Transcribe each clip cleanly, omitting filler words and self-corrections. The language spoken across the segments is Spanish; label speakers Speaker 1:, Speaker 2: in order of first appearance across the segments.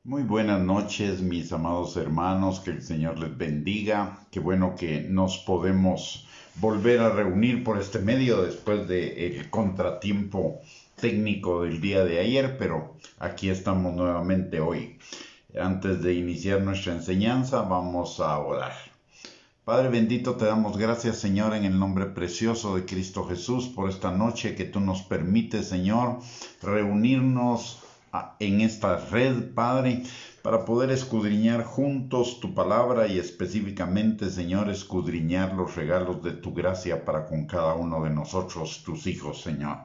Speaker 1: Muy buenas noches, mis amados hermanos, que el Señor les bendiga. Qué bueno que nos podemos volver a reunir por este medio después del contratiempo técnico del día de ayer, pero aquí estamos nuevamente hoy. Antes de iniciar nuestra enseñanza, vamos a orar. Padre bendito, te damos gracias, Señor, en el nombre precioso de Cristo Jesús, por esta noche que tú nos permites, Señor, reunirnos en esta red, Padre, para poder escudriñar juntos tu palabra y específicamente, Señor, escudriñar los regalos de tu gracia para con cada uno de nosotros, tus hijos, Señor.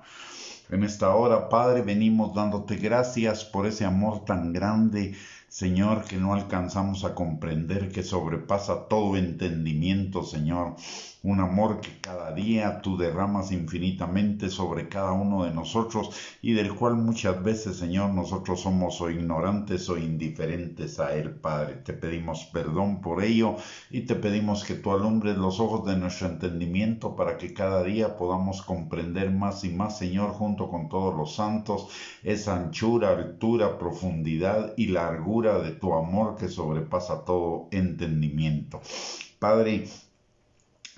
Speaker 1: En esta hora, Padre, venimos dándote gracias por ese amor tan grande, Señor, que no alcanzamos a comprender, que sobrepasa todo entendimiento, Señor. Un amor que cada día tú derramas infinitamente sobre cada uno de nosotros y del cual muchas veces, Señor, nosotros somos o ignorantes o indiferentes a él, Padre. Te pedimos perdón por ello y te pedimos que tú alumbres los ojos de nuestro entendimiento para que cada día podamos comprender más y más, Señor, junto con todos los santos, esa anchura, altura, profundidad y largura de tu amor que sobrepasa todo entendimiento. Padre,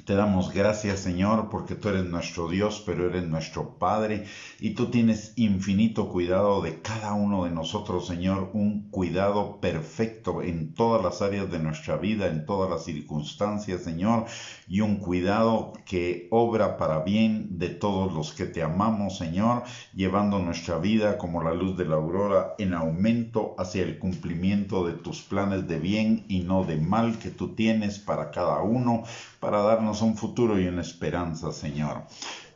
Speaker 1: te damos gracias, Señor, porque tú eres nuestro Dios, pero eres nuestro Padre, y tú tienes infinito cuidado de cada uno de nosotros, Señor, un cuidado perfecto en todas las áreas de nuestra vida, en todas las circunstancias, Señor, y un cuidado que obra para bien de todos los que te amamos, Señor, llevando nuestra vida como la luz de la aurora en aumento hacia el cumplimiento de tus planes de bien y no de mal que tú tienes para cada uno, para darnos un futuro y una esperanza, Señor.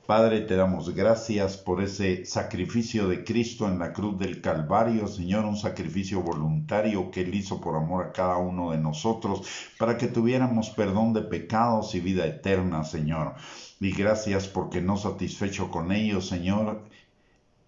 Speaker 1: Padre, te damos gracias por ese sacrificio de Cristo en la cruz del Calvario, Señor, un sacrificio voluntario que Él hizo por amor a cada uno de nosotros, para que tuviéramos perdón de pecados y vida eterna, Señor. Y gracias porque no satisfecho con ello, Señor,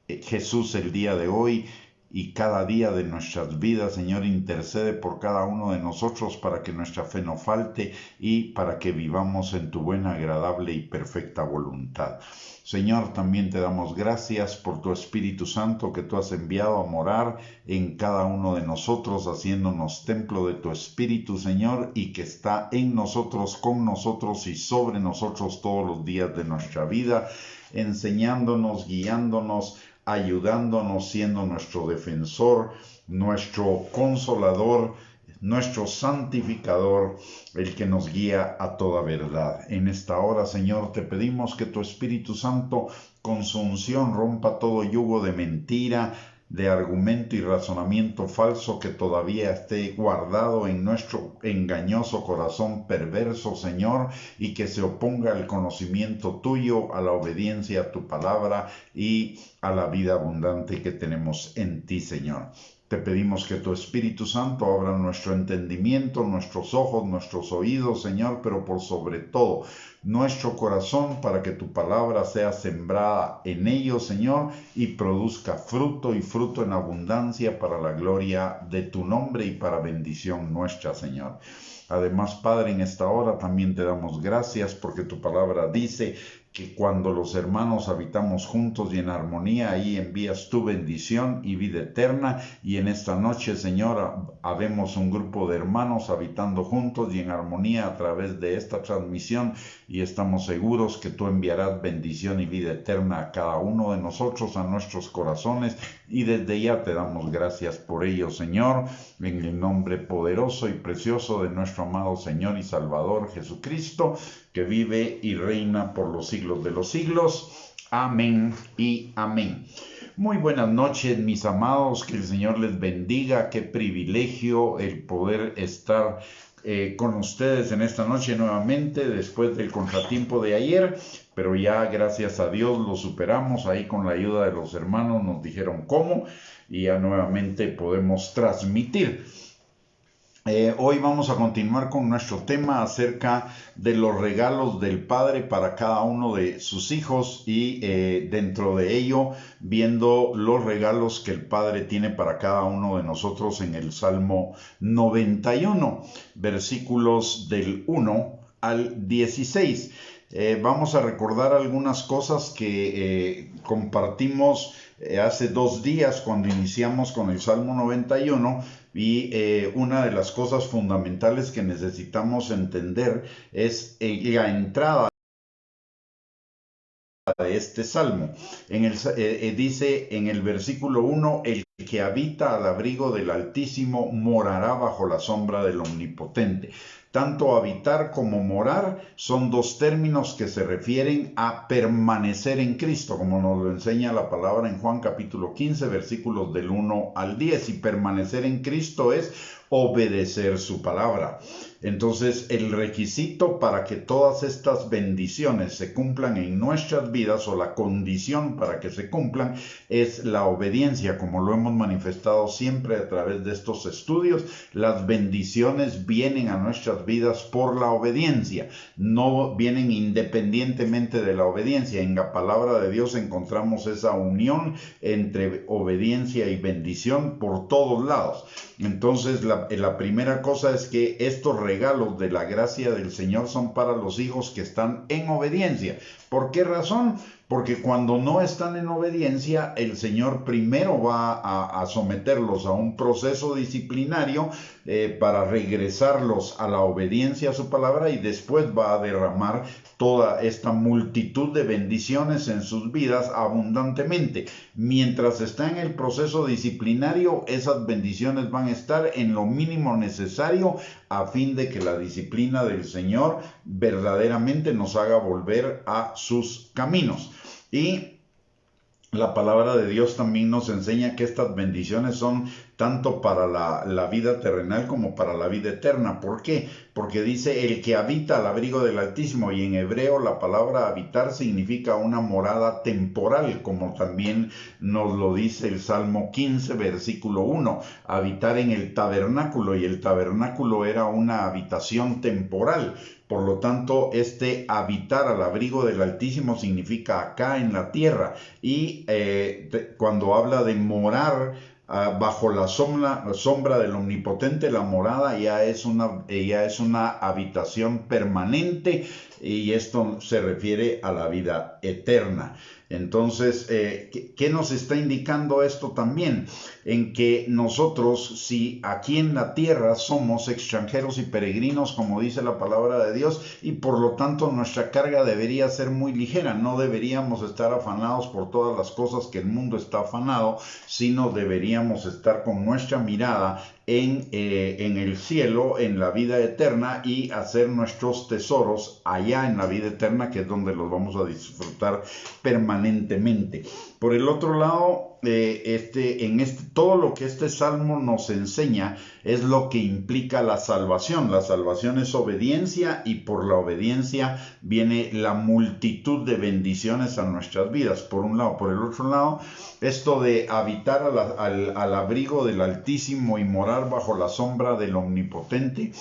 Speaker 1: Jesús el día de hoy y cada día de nuestras vidas, Señor, intercede por cada uno de nosotros para que nuestra fe no falte y para que vivamos en tu buena, agradable y perfecta voluntad. Señor, también te damos gracias por tu Espíritu Santo que tú has enviado a morar en cada uno de nosotros, haciéndonos templo de tu Espíritu, Señor, y que está en nosotros, con nosotros y sobre nosotros todos los días de nuestra vida, enseñándonos, guiándonos, ayudándonos, siendo nuestro defensor, nuestro consolador, nuestro santificador, el que nos guía a toda verdad. En esta hora, Señor, te pedimos que tu Espíritu Santo, con su unción, rompa todo yugo de mentira, de argumento y razonamiento falso que todavía esté guardado en nuestro engañoso corazón perverso, Señor, y que se oponga al conocimiento tuyo, a la obediencia a tu palabra y a la vida abundante que tenemos en ti, Señor. Te pedimos que tu Espíritu Santo abra nuestro entendimiento, nuestros ojos, nuestros oídos, Señor, pero por sobre todo nuestro corazón, para que tu palabra sea sembrada en ellos, Señor, y produzca fruto y fruto en abundancia para la gloria de tu nombre y para bendición nuestra, Señor. Además, Padre, en esta hora también te damos gracias porque tu palabra dice que cuando los hermanos habitamos juntos y en armonía, ahí envías tu bendición y vida eterna. Y en esta noche, Señor, habemos un grupo de hermanos habitando juntos y en armonía a través de esta transmisión, y estamos seguros que tú enviarás bendición y vida eterna a cada uno de nosotros, a nuestros corazones, y desde ya te damos gracias por ello, Señor, en el nombre poderoso y precioso de nuestro amado Señor y Salvador Jesucristo, que vive y reina por los siglos de los siglos. Amén y amén. Muy buenas noches, mis amados, que el Señor les bendiga. Qué privilegio el poder estar con ustedes en esta noche nuevamente, después del contratiempo de ayer, pero ya gracias a Dios lo superamos. Ahí con la ayuda de los hermanos nos dijeron cómo, y ya nuevamente podemos transmitir. Hoy vamos a continuar con nuestro tema acerca de los regalos del Padre para cada uno de sus hijos, y dentro de ello viendo los regalos que el Padre tiene para cada uno de nosotros en el Salmo 91, versículos del 1 al 16. Vamos a recordar algunas cosas que compartimos hace 2 días cuando iniciamos con el Salmo 91 y una de las cosas fundamentales que necesitamos entender es la entrada de este salmo. Dice en el versículo 1, el que habita al abrigo del Altísimo morará bajo la sombra del Omnipotente. Tanto habitar como morar son dos términos que se refieren a permanecer en Cristo, como nos lo enseña la palabra en Juan capítulo 15, versículos del 1 al 10. Y permanecer en Cristo es obedecer su palabra. Entonces, el requisito para que todas estas bendiciones se cumplan en nuestras vidas, o la condición para que se cumplan, es la obediencia, como lo hemos manifestado siempre a través de estos estudios. Las bendiciones vienen a nuestras vidas por la obediencia, no vienen independientemente de la obediencia. En la palabra de Dios encontramos esa unión entre obediencia y bendición por todos lados. Entonces, la primera cosa es que estos regalos de la gracia del Señor son para los hijos que están en obediencia. ¿Por qué razón? Porque cuando no están en obediencia, el Señor primero va a someterlos a un proceso disciplinario para regresarlos a la obediencia a su palabra, y después va a derramar toda esta multitud de bendiciones en sus vidas abundantemente. Mientras está en el proceso disciplinario, esas bendiciones van a estar en lo mínimo necesario a fin de que la disciplina del Señor verdaderamente nos haga volver a sus caminos. Y la palabra de Dios también nos enseña que estas bendiciones son tanto para la vida terrenal como para la vida eterna. ¿Por qué? Porque dice el que habita al abrigo del Altísimo, y en hebreo la palabra habitar significa una morada temporal, como también nos lo dice el Salmo 15, versículo 1, habitar en el tabernáculo, y el tabernáculo era una habitación temporal. Por lo tanto, este habitar al abrigo del Altísimo significa acá en la tierra. Y cuando habla de morar bajo la sombra del Omnipotente, la morada ya es una habitación permanente, y esto se refiere a la vida eterna. Entonces, ¿qué nos está indicando esto también? En que nosotros, si aquí en la tierra somos extranjeros y peregrinos, como dice la palabra de Dios, y por lo tanto nuestra carga debería ser muy ligera, no deberíamos estar afanados por todas las cosas que el mundo está afanado, sino deberíamos estar con nuestra mirada en el cielo, en la vida eterna, y hacer nuestros tesoros allá en la vida eterna, que es donde los vamos a disfrutar permanentemente. Por el otro lado, todo lo que este salmo nos enseña es lo que implica la salvación. La salvación es obediencia, y por la obediencia viene la multitud de bendiciones a nuestras vidas, por un lado. Por el otro lado, esto de habitar al abrigo del Altísimo y morar bajo la sombra del Omnipotente,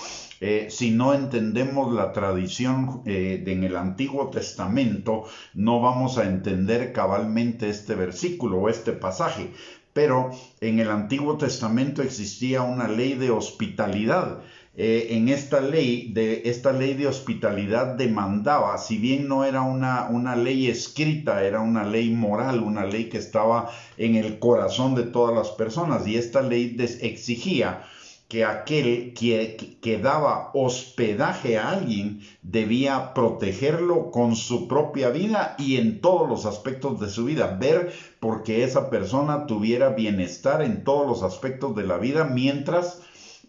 Speaker 1: si no entendemos la tradición en el Antiguo Testamento, no vamos a entender cabalmente este versículo o este pasaje. Pero en el Antiguo Testamento existía una ley de hospitalidad. En esta ley de hospitalidad demandaba, si bien no era una ley escrita, era una ley moral, una ley que estaba en el corazón de todas las personas, y esta ley exigía que aquel que daba hospedaje a alguien debía protegerlo con su propia vida y en todos los aspectos de su vida, ver porque esa persona tuviera bienestar en todos los aspectos de la vida mientras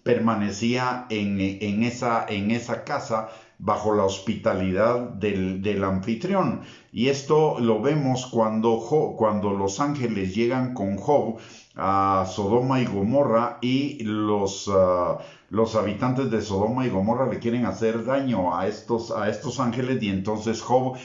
Speaker 1: permanecía en esa casa bajo la hospitalidad del anfitrión. Y esto lo vemos cuando los ángeles llegan con Job a Sodoma y Gomorra, y los habitantes de Sodoma y Gomorra le quieren hacer daño a estos ángeles, y entonces Job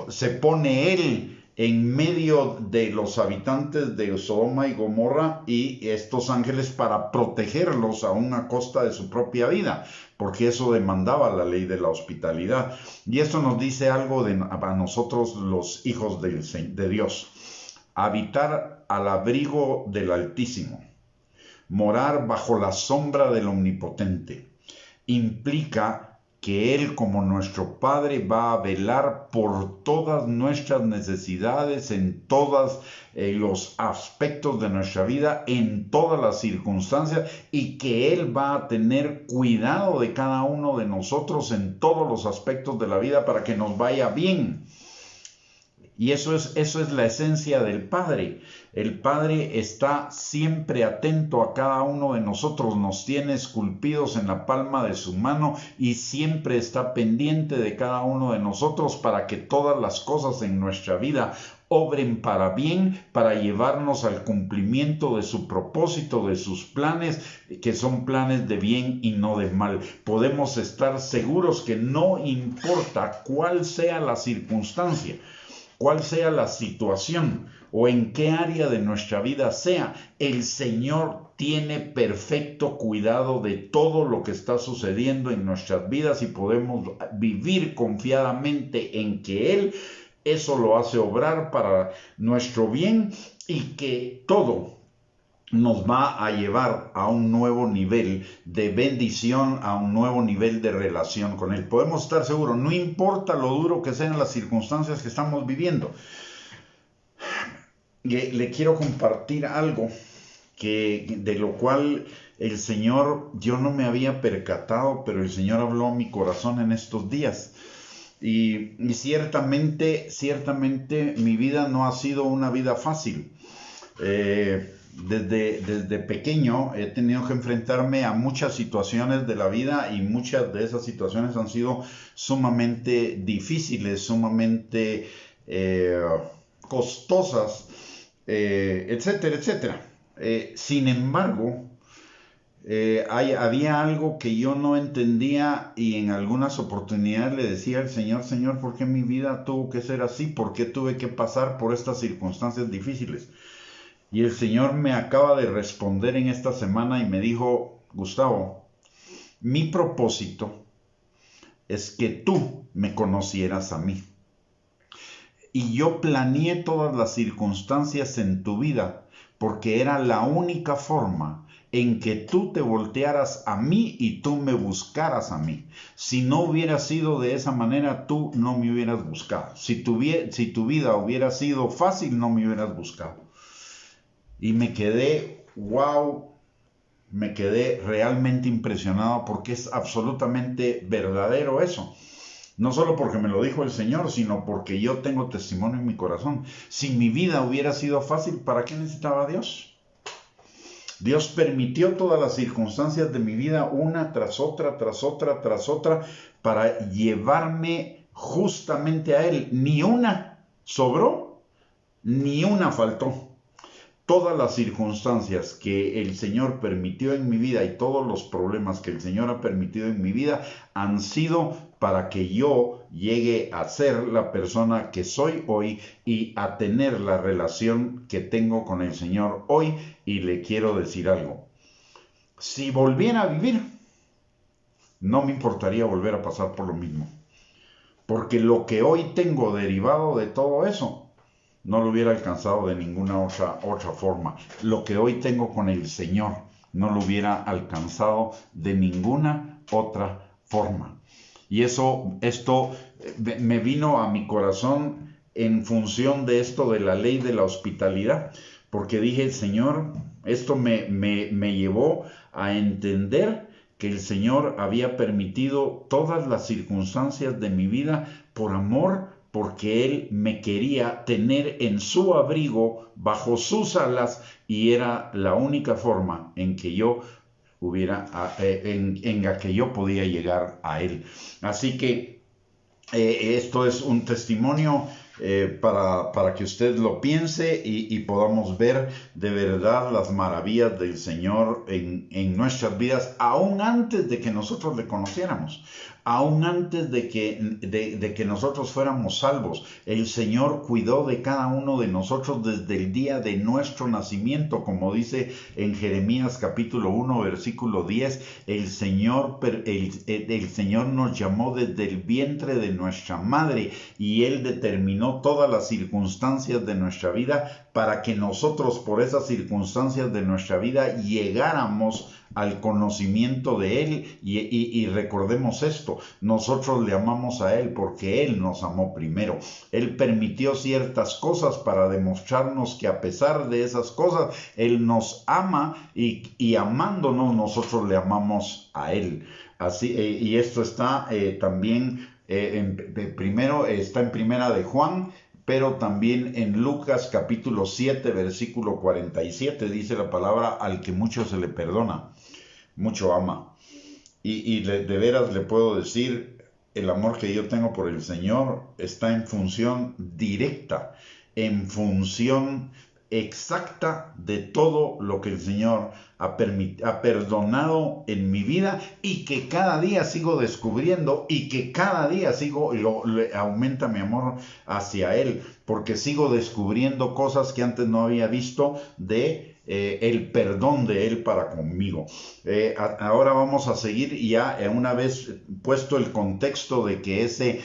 Speaker 1: se pone él en medio de los habitantes de Sodoma y Gomorra y estos ángeles para protegerlos aún a costa de su propia vida, porque eso demandaba la ley de la hospitalidad. Y esto nos dice algo a nosotros los hijos de Dios. Habitar al abrigo del Altísimo, morar bajo la sombra del Omnipotente, implica que Él, como nuestro Padre, va a velar por todas nuestras necesidades en todos los aspectos de nuestra vida, en todas las circunstancias, y que Él va a tener cuidado de cada uno de nosotros en todos los aspectos de la vida para que nos vaya bien. Y eso es la esencia del Padre. El Padre está siempre atento a cada uno de nosotros, nos tiene esculpidos en la palma de su mano y siempre está pendiente de cada uno de nosotros para que todas las cosas en nuestra vida obren para bien, para llevarnos al cumplimiento de su propósito, de sus planes, que son planes de bien y no de mal. Podemos estar seguros que no importa cuál sea la circunstancia, cuál sea la situación o en qué área de nuestra vida sea, el Señor tiene perfecto cuidado de todo lo que está sucediendo en nuestras vidas y podemos vivir confiadamente en que Él eso lo hace obrar para nuestro bien y que todo nos va a llevar a un nuevo nivel de bendición, a un nuevo nivel de relación con Él. Podemos estar seguros, no importa lo duro que sean las circunstancias que estamos viviendo. Le quiero compartir algo de lo cual el Señor, yo no me había percatado, pero el Señor habló a mi corazón en estos días. Y ciertamente mi vida no ha sido una vida fácil. Desde pequeño he tenido que enfrentarme a muchas situaciones de la vida y muchas de esas situaciones han sido sumamente difíciles, sumamente costosas, etcétera, etcétera. Sin embargo, había algo que yo no entendía y en algunas oportunidades le decía al Señor, Señor, ¿por qué mi vida tuvo que ser así? ¿Por qué tuve que pasar por estas circunstancias difíciles? Y el Señor me acaba de responder en esta semana y me dijo, Gustavo, mi propósito es que tú me conocieras a mí. Y yo planeé todas las circunstancias en tu vida porque era la única forma en que tú te voltearas a mí y tú me buscaras a mí. Si no hubiera sido de esa manera, tú no me hubieras buscado. Si tu vida hubiera sido fácil, no me hubieras buscado. Y me quedé, me quedé realmente impresionado porque es absolutamente verdadero eso. No solo porque me lo dijo el Señor, sino porque yo tengo testimonio en mi corazón. Si mi vida hubiera sido fácil, ¿para qué necesitaba a Dios? Dios permitió todas las circunstancias de mi vida, una tras otra, para llevarme justamente a Él. Ni una sobró, ni una faltó. Todas las circunstancias que el Señor permitió en mi vida y todos los problemas que el Señor ha permitido en mi vida han sido para que yo llegue a ser la persona que soy hoy y a tener la relación que tengo con el Señor hoy. Y le quiero decir algo. Si volviera a vivir, no me importaría volver a pasar por lo mismo. Porque lo que hoy tengo derivado de todo eso, no lo hubiera alcanzado de ninguna otra forma. Lo que hoy tengo con el Señor no lo hubiera alcanzado de ninguna otra forma. Y esto me vino a mi corazón en función de esto de la ley de la hospitalidad. Porque dije, Señor, esto me llevó a entender que el Señor había permitido todas las circunstancias de mi vida por amor, porque Él me quería tener en su abrigo, bajo sus alas, y era la única forma en que yo en la que yo podía llegar a Él. Así que esto es un testimonio para que usted lo piense y podamos ver de verdad las maravillas del Señor en nuestras vidas, aún antes de que nosotros le conociéramos. Aún antes de que nosotros fuéramos salvos, el Señor cuidó de cada uno de nosotros desde el día de nuestro nacimiento, como dice en Jeremías capítulo 1, versículo 10, el Señor nos llamó desde el vientre de nuestra madre y Él determinó todas las circunstancias de nuestra vida para que nosotros por esas circunstancias de nuestra vida llegáramos al conocimiento de Él y recordemos esto, nosotros le amamos a Él porque Él nos amó primero. Él permitió ciertas cosas para demostrarnos que a pesar de esas cosas, Él nos ama y amándonos nosotros le amamos a Él. Así, y esto está también, primero está en Primera de Juan, pero también en Lucas capítulo 7, versículo 47, dice la palabra, al que mucho se le perdona, mucho ama. De veras le puedo decir, el amor que yo tengo por el Señor está en función directa, en función exacta de todo lo que el Señor ha perdonado en mi vida y que cada día sigo descubriendo y que cada día aumenta mi amor hacia Él, porque sigo descubriendo cosas que antes no había visto de el perdón de Él para conmigo. Ahora vamos a seguir ya una vez puesto el contexto de que ese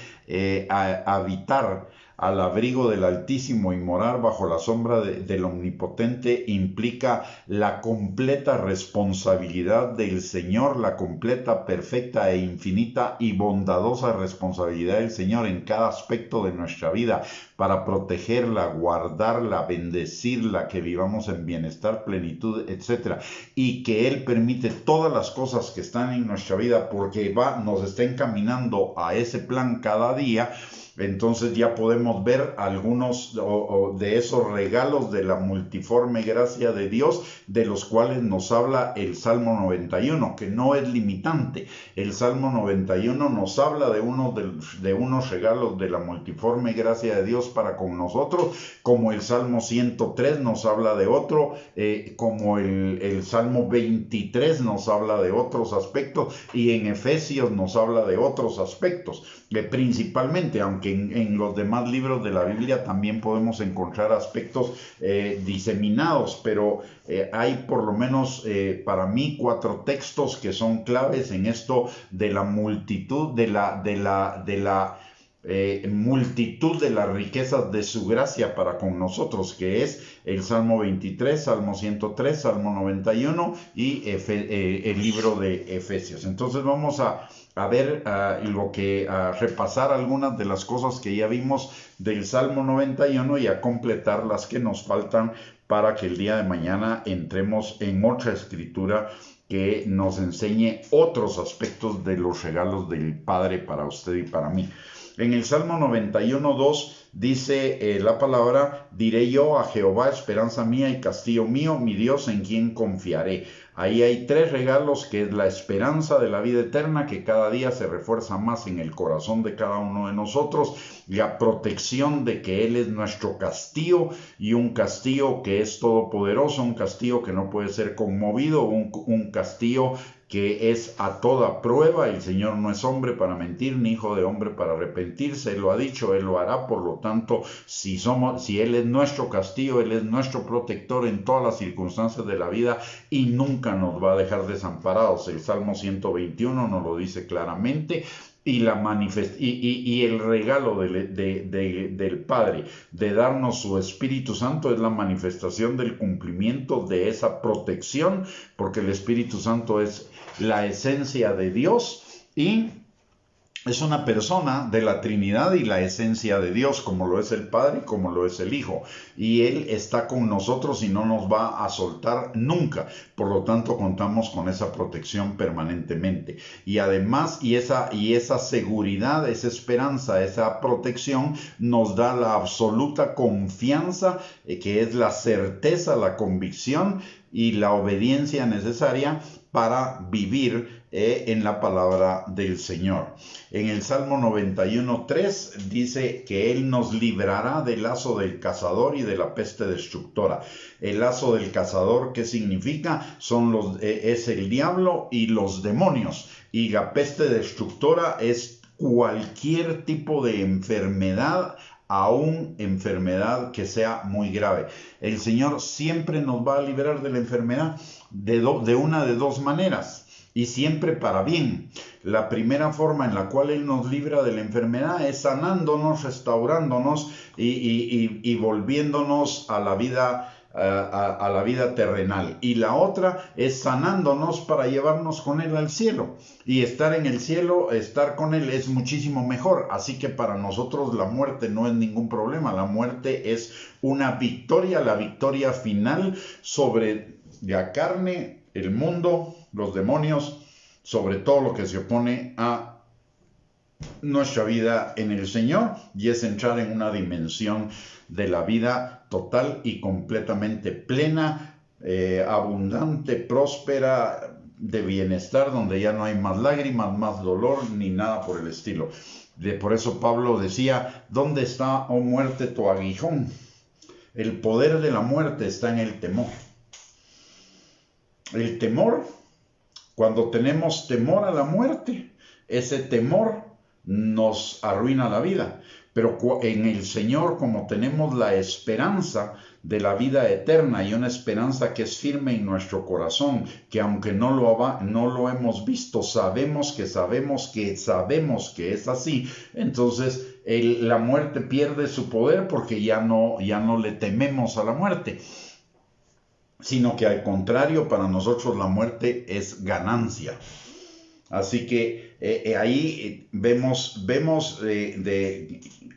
Speaker 1: habitar al abrigo del Altísimo y morar bajo la sombra del Omnipotente implica la completa responsabilidad del Señor, la completa, perfecta e infinita y bondadosa responsabilidad del Señor en cada aspecto de nuestra vida para protegerla, guardarla, bendecirla, que vivamos en bienestar, plenitud, etc. Y que Él permite todas las cosas que están en nuestra vida porque nos está encaminando a ese plan cada día. Entonces ya podemos ver algunos de esos regalos de la multiforme gracia de Dios, de los cuales nos habla el Salmo 91, que no es limitante. El Salmo 91 nos habla de unos regalos de la multiforme gracia de Dios para con nosotros, como el Salmo 103 nos habla de otro, como el Salmo 23 nos habla de otros aspectos, y en Efesios nos habla de otros aspectos, principalmente, aunque en los demás libros de la Biblia también podemos encontrar aspectos diseminados, pero hay por lo menos para mí 4 textos que son claves en esto de la multitud de la multitud de las riquezas de su gracia para con nosotros, que es el Salmo 23, Salmo 103, Salmo 91 y el libro de Efesios. Entonces vamos a ver repasar algunas de las cosas que ya vimos del Salmo 91 y a completar las que nos faltan para que el día de mañana entremos en otra escritura que nos enseñe otros aspectos de los regalos del Padre para usted y para mí. En el Salmo 91:2 dice la palabra: diré yo a Jehová, esperanza mía y castillo mío, mi Dios en quien confiaré. Ahí hay 3 regalos, que es la esperanza de la vida eterna, que cada día se refuerza más en el corazón de cada uno de nosotros, la protección de que Él es nuestro castillo, y un castillo que es todopoderoso, un castillo que no puede ser conmovido, un castillo que es a toda prueba. El Señor no es hombre para mentir, ni hijo de hombre para arrepentirse. Él lo ha dicho, Él lo hará. Por lo tanto, si Él es nuestro castillo, Él es nuestro protector en todas las circunstancias de la vida y nunca nos va a dejar desamparados. El Salmo 121 nos lo dice claramente. Y el regalo del Padre de darnos su Espíritu Santo es la manifestación del cumplimiento de esa protección, porque el Espíritu Santo es la esencia de Dios y es una persona de la Trinidad y la esencia de Dios, como lo es el Padre y como lo es el Hijo. Y Él está con nosotros y no nos va a soltar nunca. Por lo tanto, contamos con esa protección permanentemente. Y además, y esa seguridad, esa esperanza, esa protección nos da la absoluta confianza, que es la certeza, la convicción y la obediencia necesaria para vivir en la palabra del Señor. En el Salmo 91:3 dice que Él nos librará del lazo del cazador y de la peste destructora. El lazo del cazador, ¿qué significa? Es el diablo y los demonios. Y la peste destructora es cualquier tipo de enfermedad, aún enfermedad que sea muy grave. El Señor siempre nos va a liberar de la enfermedad de una de 2 maneras, y siempre para bien. La primera forma en la cual Él nos libra de la enfermedad es sanándonos, restaurándonos y volviéndonos a la vida a la vida terrenal. Y la otra es sanándonos para llevarnos con Él al cielo. Y estar en el cielo, estar con Él es muchísimo mejor. Así que para nosotros la muerte no es ningún problema. La muerte es una victoria, la victoria final sobre la carne, el mundo, los demonios, sobre todo lo que se opone a nuestra vida en el Señor, y es entrar en una dimensión de la vida total y completamente plena, abundante, próspera, de bienestar, donde ya no hay más lágrimas, más dolor, ni nada por el estilo. Por eso Pablo decía, ¿dónde está, oh muerte, tu aguijón? El poder de la muerte está en el temor. El temor, cuando tenemos temor a la muerte, ese temor nos arruina la vida. Pero en el Señor, como tenemos la esperanza de la vida eterna y una esperanza que es firme en nuestro corazón, que aunque no lo hemos visto, sabemos que es así, entonces la muerte pierde su poder porque ya no le tememos a la muerte, sino que al contrario, para nosotros la muerte es ganancia. Así que ahí vemos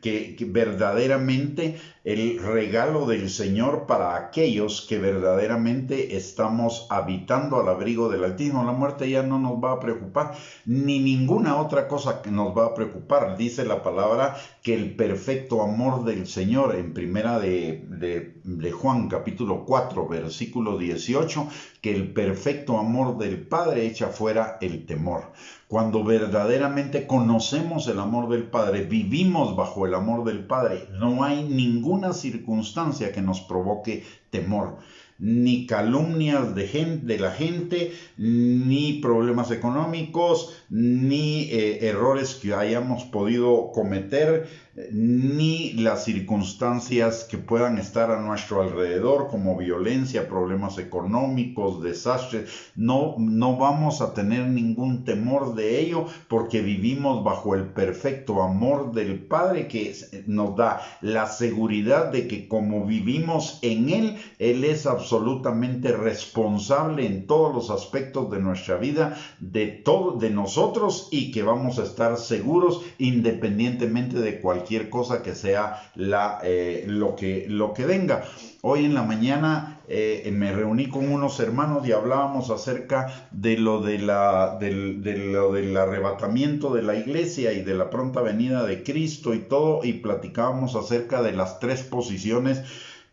Speaker 1: que verdaderamente el regalo del Señor para aquellos que verdaderamente estamos habitando al abrigo del Altísimo. La muerte ya no nos va a preocupar, ni ninguna otra cosa que nos va a preocupar. Dice la palabra que el perfecto amor del Señor, en primera de Juan capítulo 4 versículo 18, que el perfecto amor del Padre echa fuera el temor. Cuando verdaderamente conocemos el amor del Padre, vivimos bajo el amor del Padre, no hay ninguna circunstancia que nos provoque temor, ni calumnias de la gente, ni problemas económicos, ni errores que hayamos podido cometer, ni las circunstancias que puedan estar a nuestro alrededor, como violencia, problemas económicos, desastres. No vamos a tener ningún temor de ello, porque vivimos bajo el perfecto amor del Padre, que nos da la seguridad de que como vivimos en Él, Él es absolutamente responsable en todos los aspectos de nuestra vida, de nosotros, y que vamos a estar seguros independientemente de cualquier cosa que sea lo que venga. Hoy en la mañana me reuní con unos hermanos y hablábamos acerca de lo del arrebatamiento de la iglesia y de la pronta venida de Cristo y todo, y platicábamos acerca de las tres posiciones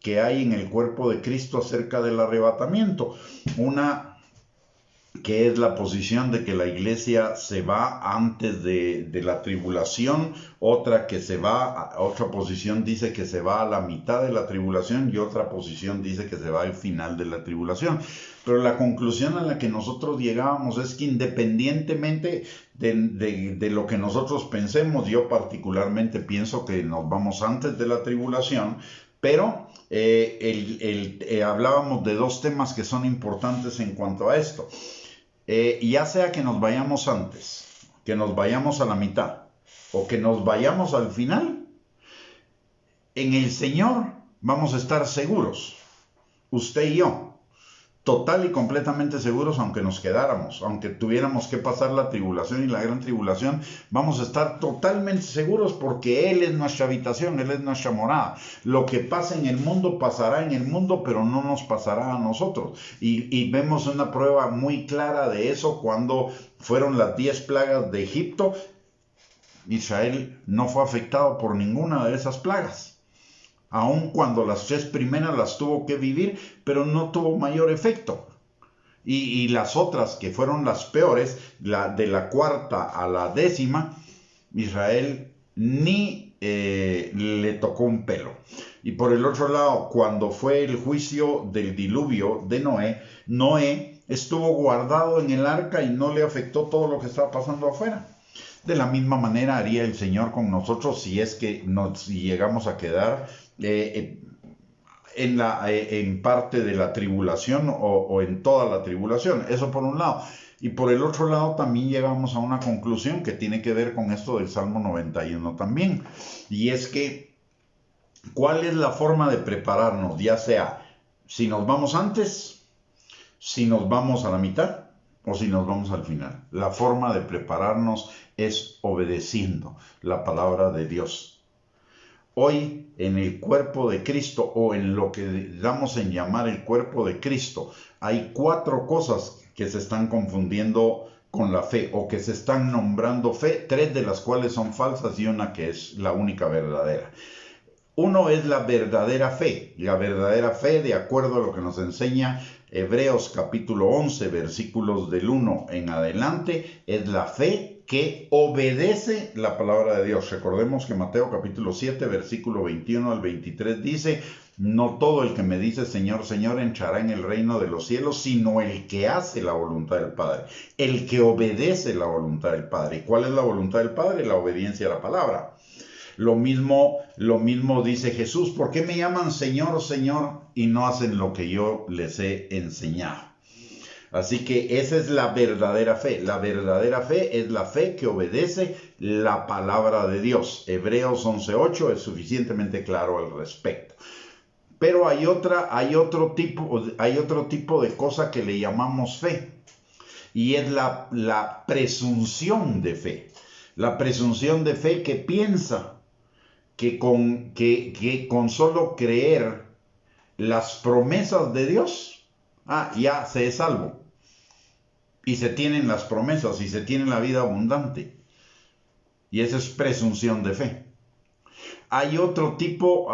Speaker 1: que hay en el cuerpo de Cristo acerca del arrebatamiento. Una que es la posición de que la iglesia se va antes de la tribulación, otra posición dice que se va a la mitad de la tribulación, y otra posición dice que se va al final de la tribulación. Pero la conclusión a la que nosotros llegábamos es que independientemente de lo que nosotros pensemos, yo particularmente pienso que nos vamos antes de la tribulación, pero hablábamos de dos temas que son importantes en cuanto a esto. Ya sea que nos vayamos antes, que nos vayamos a la mitad o que nos vayamos al final, en el Señor vamos a estar seguros, usted y yo, total y completamente seguros. Aunque nos quedáramos, aunque tuviéramos que pasar la tribulación y la gran tribulación, vamos a estar totalmente seguros, porque Él es nuestra habitación, Él es nuestra morada. Lo que pasa en el mundo pasará en el mundo, pero no nos pasará a nosotros. Y vemos una prueba muy clara de eso cuando fueron las 10 plagas de Egipto. Israel no fue afectado por ninguna de esas plagas, aun cuando las 3 primeras las tuvo que vivir, pero no tuvo mayor efecto. Y las otras, que fueron las peores, de la 4ª a la 10ª, Israel ni le tocó un pelo. Y por el otro lado, cuando fue el juicio del diluvio de Noé estuvo guardado en el arca y no le afectó todo lo que estaba pasando afuera. De la misma manera haría el Señor con nosotros si es que nos llegamos a quedar en parte de la tribulación o en toda la tribulación. Eso por un lado. Y por el otro lado también llegamos a una conclusión que tiene que ver con esto del Salmo 91 también. Y es que, ¿cuál es la forma de prepararnos? Ya sea si nos vamos antes, si nos vamos a la mitad o si nos vamos al final. La forma de prepararnos es obedeciendo la palabra de Dios. Hoy en el cuerpo de Cristo, o en lo que damos en llamar el cuerpo de Cristo, hay 4 cosas que se están confundiendo con la fe, o que se están nombrando fe, 3 de las cuales son falsas y una que es la única verdadera. Uno es la verdadera fe. La verdadera fe, de acuerdo a lo que nos enseña Hebreos capítulo 11, versículos del 1 en adelante, es la fe que obedece la palabra de Dios. Recordemos que Mateo capítulo 7, versículo 21 al 23 dice: no todo el que me dice Señor, Señor entrará en el reino de los cielos, sino el que hace la voluntad del Padre, el que obedece la voluntad del Padre. ¿Y cuál es la voluntad del Padre? La obediencia a la palabra. Lo mismo dice Jesús: ¿por qué me llaman Señor, Señor y no hacen lo que yo les he enseñado? Así que esa es la verdadera fe. La verdadera fe es la fe que obedece la palabra de Dios. Hebreos 11:8 es suficientemente claro al respecto. Pero hay otro tipo de cosa que le llamamos fe, y es la presunción de fe. La presunción de fe que piensa que con solo creer las promesas de Dios, ya se es salvo. Y se tienen las promesas y se tiene la vida abundante. Y esa es presunción de fe. Hay otro tipo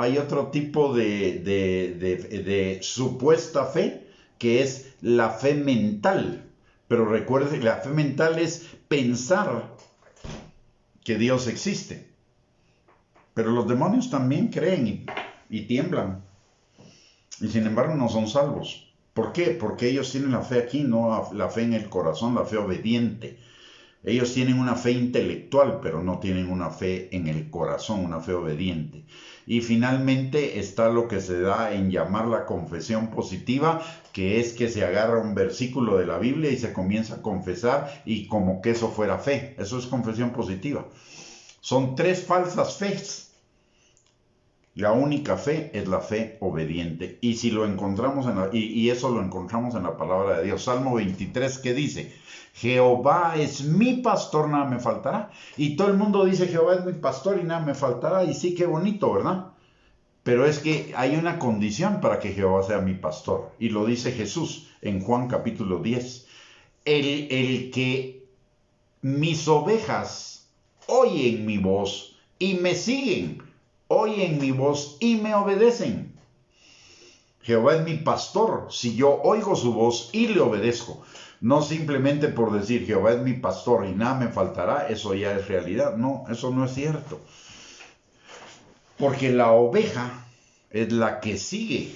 Speaker 1: de supuesta fe, que es la fe mental. Pero recuerde, la fe mental es pensar que Dios existe. Pero los demonios también creen y tiemblan. Y sin embargo no son salvos. ¿Por qué? Porque ellos tienen la fe aquí, no la fe en el corazón, la fe obediente. Ellos tienen una fe intelectual, pero no tienen una fe en el corazón, una fe obediente. Y finalmente está lo que se da en llamar la confesión positiva, que es que se agarra un versículo de la Biblia y se comienza a confesar, y como que eso fuera fe. Eso es confesión positiva. Son 3 falsas fees. La única fe es la fe obediente. Y si lo encontramos y eso lo encontramos en la palabra de Dios. Salmo 23, ¿qué dice? Jehová es mi pastor, nada me faltará. Y todo el mundo dice: Jehová es mi pastor y nada me faltará. Y sí, qué bonito, ¿verdad? Pero es que hay una condición para que Jehová sea mi pastor. Y lo dice Jesús en Juan capítulo 10. El que mis ovejas oyen mi voz y me siguen, oyen mi voz y me obedecen. Jehová es mi pastor si yo oigo su voz y le obedezco. No simplemente por decir Jehová es mi pastor y nada me faltará, eso ya es realidad. No, eso no es cierto. Porque la oveja es la que sigue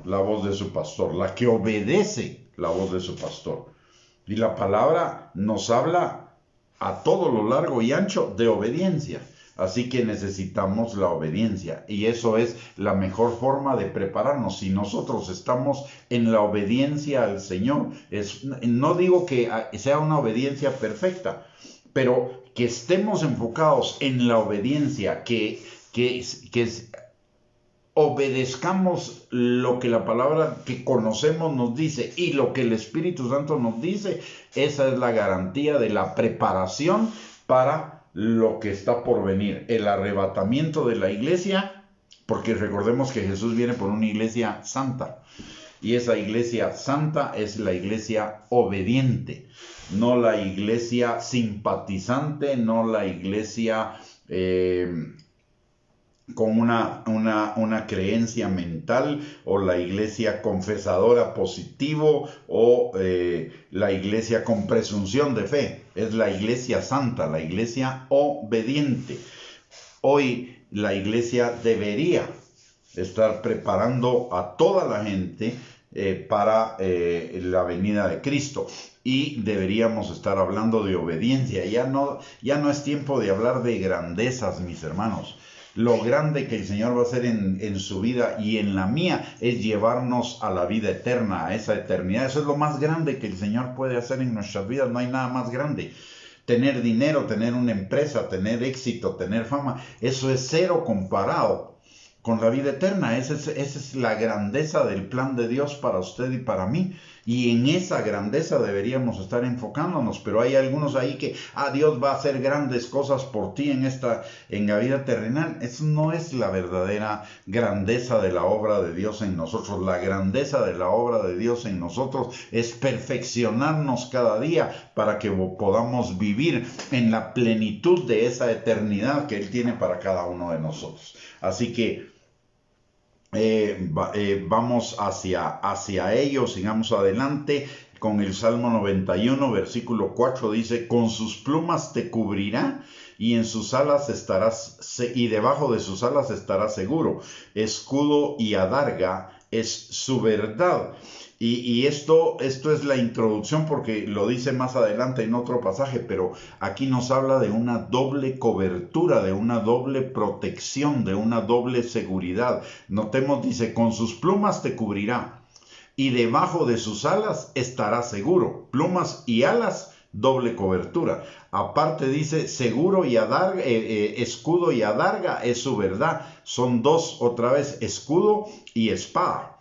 Speaker 1: la voz de su pastor, la que obedece la voz de su pastor. Y la palabra nos habla a todo lo largo y ancho de obediencia. Así que necesitamos la obediencia, y eso es la mejor forma de prepararnos. Si nosotros estamos en la obediencia al Señor, no digo que sea una obediencia perfecta, pero que estemos enfocados en la obediencia, que obedezcamos lo que la palabra que conocemos nos dice y lo que el Espíritu Santo nos dice. Esa es la garantía de la preparación para lo que está por venir, el arrebatamiento de la iglesia, porque recordemos que Jesús viene por una iglesia santa, y esa iglesia santa es la iglesia obediente, no la iglesia simpatizante, no la iglesia con una creencia mental, o la iglesia confesadora positivo, o la iglesia con presunción de fe. Es la iglesia santa, la iglesia obediente. Hoy la iglesia debería estar preparando a toda la gente para la venida de Cristo, y deberíamos estar hablando de obediencia. Ya no es tiempo de hablar de grandezas, mis hermanos. Lo grande que el Señor va a hacer en su vida y en la mía es llevarnos a la vida eterna, a esa eternidad. Eso es lo más grande que el Señor puede hacer en nuestras vidas. No hay nada más grande. Tener dinero, tener una empresa, tener éxito, tener fama, eso es cero comparado con la vida eterna. Esa es la grandeza del plan de Dios para usted y para mí. Y en esa grandeza deberíamos estar enfocándonos. Pero hay algunos ahí que, Dios va a hacer grandes cosas por ti en la vida terrenal. Eso no es la verdadera grandeza de la obra de Dios en nosotros. La grandeza de la obra de Dios en nosotros es perfeccionarnos cada día para que podamos vivir en la plenitud de esa eternidad que Él tiene para cada uno de nosotros. Así que vamos hacia ello, sigamos adelante con el Salmo 91, versículo 4, dice: con sus plumas te cubrirá y en sus alas estarás, y debajo de sus alas estarás seguro. Escudo y adarga es su verdad. Y esto es la introducción, porque lo dice más adelante en otro pasaje, pero aquí nos habla de una doble cobertura, de una doble protección, de una doble seguridad. Notemos, dice: con sus plumas te cubrirá y debajo de sus alas estarás seguro. Plumas y alas, doble cobertura. Aparte dice seguro y adarga, escudo y adarga es su verdad. Son dos, otra vez, escudo y espada.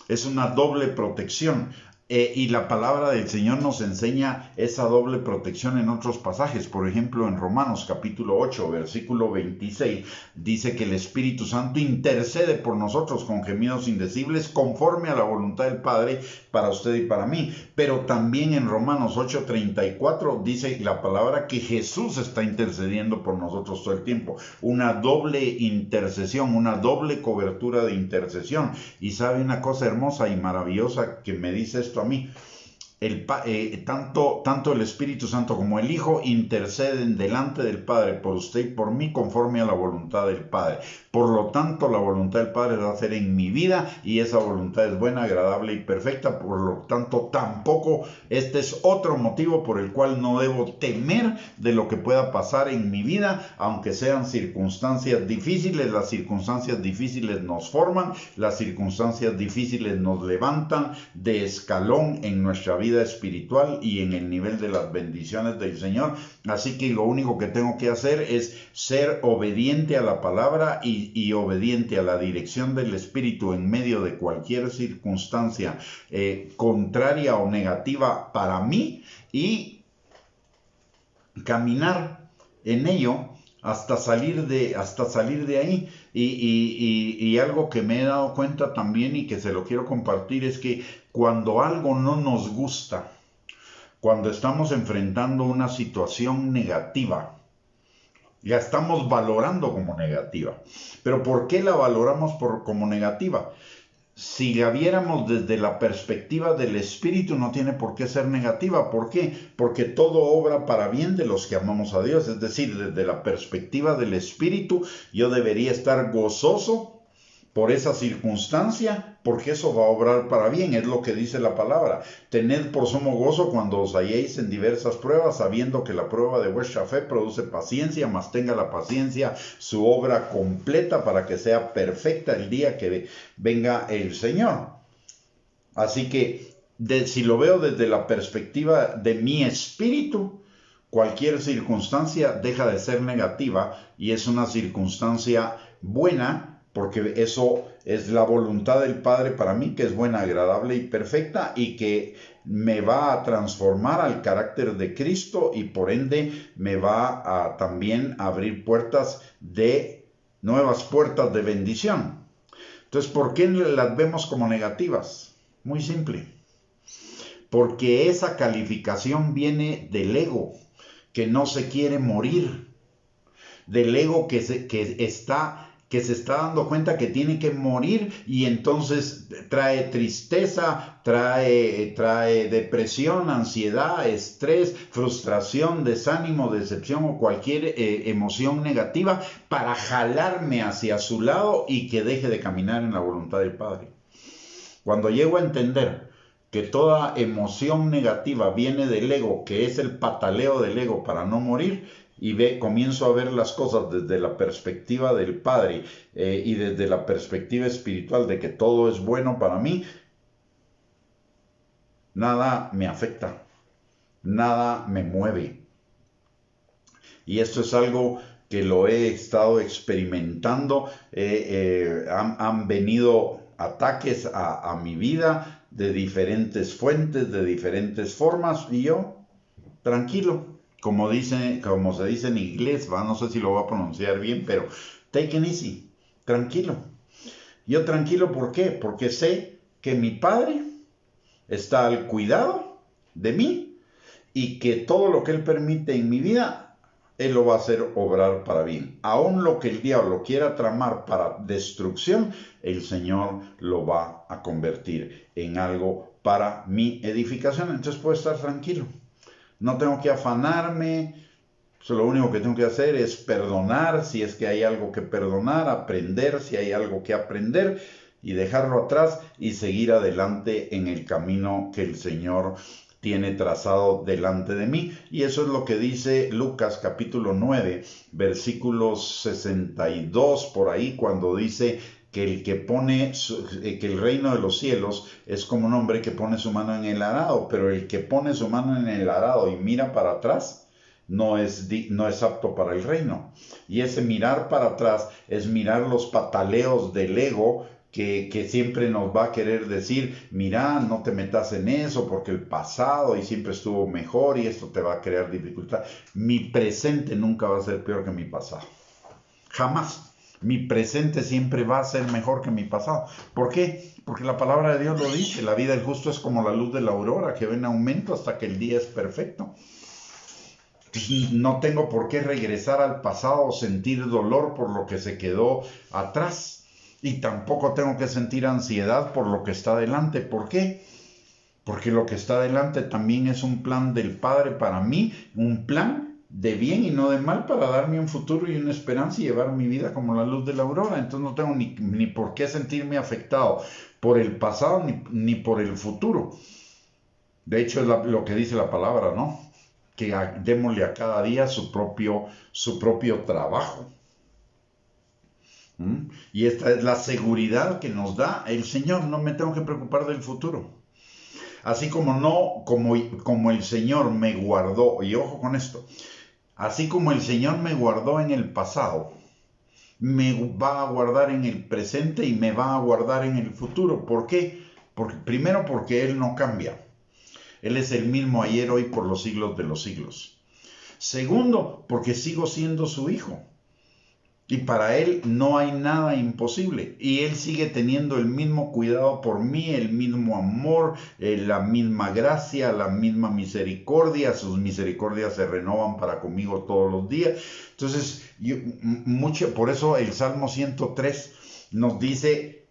Speaker 1: Es una doble protección. Y la palabra del Señor nos enseña esa doble protección en otros pasajes. Por ejemplo, en Romanos capítulo 8, versículo 26, dice que el Espíritu Santo intercede por nosotros con gemidos indecibles conforme a la voluntad del Padre para usted y para mí. Pero también en Romanos 8:34 dice la palabra que Jesús está intercediendo por nosotros todo el tiempo. Una doble intercesión, una doble cobertura de intercesión. Y sabe una cosa hermosa y maravillosa que me dice esto a mí: tanto el Espíritu Santo como el Hijo interceden delante del Padre por usted y por mí conforme a la voluntad del Padre. Por lo tanto, la voluntad del Padre va a hacer en mi vida, y esa voluntad es buena, agradable y perfecta. Por lo tanto, tampoco este es otro motivo por el cual no debo temer de lo que pueda pasar en mi vida, aunque sean circunstancias difíciles. Las circunstancias difíciles nos forman, las circunstancias difíciles nos levantan de escalón en nuestra vida espiritual y en el nivel de las bendiciones del Señor. Así que lo único que tengo que hacer es ser obediente a la palabra y obediente a la dirección del Espíritu en medio de cualquier circunstancia contraria o negativa para mí, y caminar en ello hasta salir de ahí. Y algo que me he dado cuenta también y que se lo quiero compartir es que cuando algo no nos gusta, cuando estamos enfrentando una situación negativa, la estamos valorando como negativa. ¿Pero por qué la valoramos como negativa? Si la viéramos desde la perspectiva del Espíritu, no tiene por qué ser negativa. ¿Por qué? Porque todo obra para bien de los que amamos a Dios. Es decir, desde la perspectiva del Espíritu, yo debería estar gozoso por esa circunstancia, porque eso va a obrar para bien. Es lo que dice la palabra: tened por sumo gozo cuando os halléis en diversas pruebas, sabiendo que la prueba de vuestra fe produce paciencia, mas tenga la paciencia su obra completa, para que sea perfecta el día que venga el Señor. Así que si lo veo desde la perspectiva de mi espíritu, cualquier circunstancia deja de ser negativa y es una circunstancia buena, porque eso es la voluntad del Padre para mí, que es buena, agradable y perfecta, y que me va a transformar al carácter de Cristo, y por ende me va a también abrir nuevas puertas de bendición. Entonces, ¿por qué las vemos como negativas? Muy simple. Porque esa calificación viene del ego, que no se quiere morir, del ego que se está dando cuenta que tiene que morir, y entonces trae tristeza, trae depresión, ansiedad, estrés, frustración, desánimo, decepción o cualquier emoción negativa para jalarme hacia su lado y que deje de caminar en la voluntad del Padre. Cuando llego a entender que toda emoción negativa viene del ego, que es el pataleo del ego para no morir, y comienzo a ver las cosas desde la perspectiva del Padre y desde la perspectiva espiritual de que todo es bueno para mí, nada me afecta, nada me mueve. Y esto es algo que lo he estado experimentando. Han venido ataques a mi vida de diferentes fuentes, de diferentes formas, y yo, tranquilo, como se dice en inglés, no sé si lo voy a pronunciar bien, pero take it easy, tranquilo. Yo tranquilo, ¿por qué? Porque sé que mi Padre está al cuidado de mí y que todo lo que Él permite en mi vida, Él lo va a hacer obrar para bien. Aún lo que el diablo quiera tramar para destrucción, el Señor lo va a convertir en algo para mi edificación. Entonces puedo estar tranquilo. No tengo que afanarme. Lo único que tengo que hacer es perdonar si es que hay algo que perdonar, aprender si hay algo que aprender y dejarlo atrás y seguir adelante en el camino que el Señor tiene trazado delante de mí. Y eso es lo que dice Lucas capítulo 9, versículos 62 por ahí, cuando dice que el que pone, que el reino de los cielos es como un hombre que pone su mano en el arado, pero el que pone su mano en el arado y mira para atrás, no es apto para el reino. Y ese mirar para atrás es mirar los pataleos del ego que siempre nos va a querer decir, mira, no te metas en eso porque el pasado y siempre estuvo mejor y esto te va a crear dificultad. Mi presente nunca va a ser peor que mi pasado. Jamás. Mi presente siempre va a ser mejor que mi pasado. ¿Por qué? Porque la palabra de Dios lo dice. La vida del justo es como la luz de la aurora que va en aumento hasta que el día es perfecto. No tengo por qué regresar al pasado o sentir dolor por lo que se quedó atrás. Y tampoco tengo que sentir ansiedad por lo que está adelante. ¿Por qué? Porque lo que está adelante también es un plan del Padre para mí, un plan de bien y no de mal para darme un futuro y una esperanza y llevar mi vida como la luz de la aurora. Entonces no tengo ni por qué sentirme afectado por el pasado ni por el futuro. De hecho es lo que dice la palabra, ¿no? Que démosle a cada día su propio trabajo. Y esta es la seguridad que nos da el Señor. No me tengo que preocupar del futuro. Así como el Señor me guardó, y ojo con esto, así como el Señor me guardó en el pasado, me va a guardar en el presente y me va a guardar en el futuro. ¿Por qué? Primero porque Él no cambia. Él es el mismo ayer, hoy, por los siglos de los siglos. Segundo, porque sigo siendo su hijo. Y para Él no hay nada imposible. Y Él sigue teniendo el mismo cuidado por mí, el mismo amor, la misma gracia, la misma misericordia. Sus misericordias se renovan para conmigo todos los días. Entonces, por eso el Salmo 103 nos dice,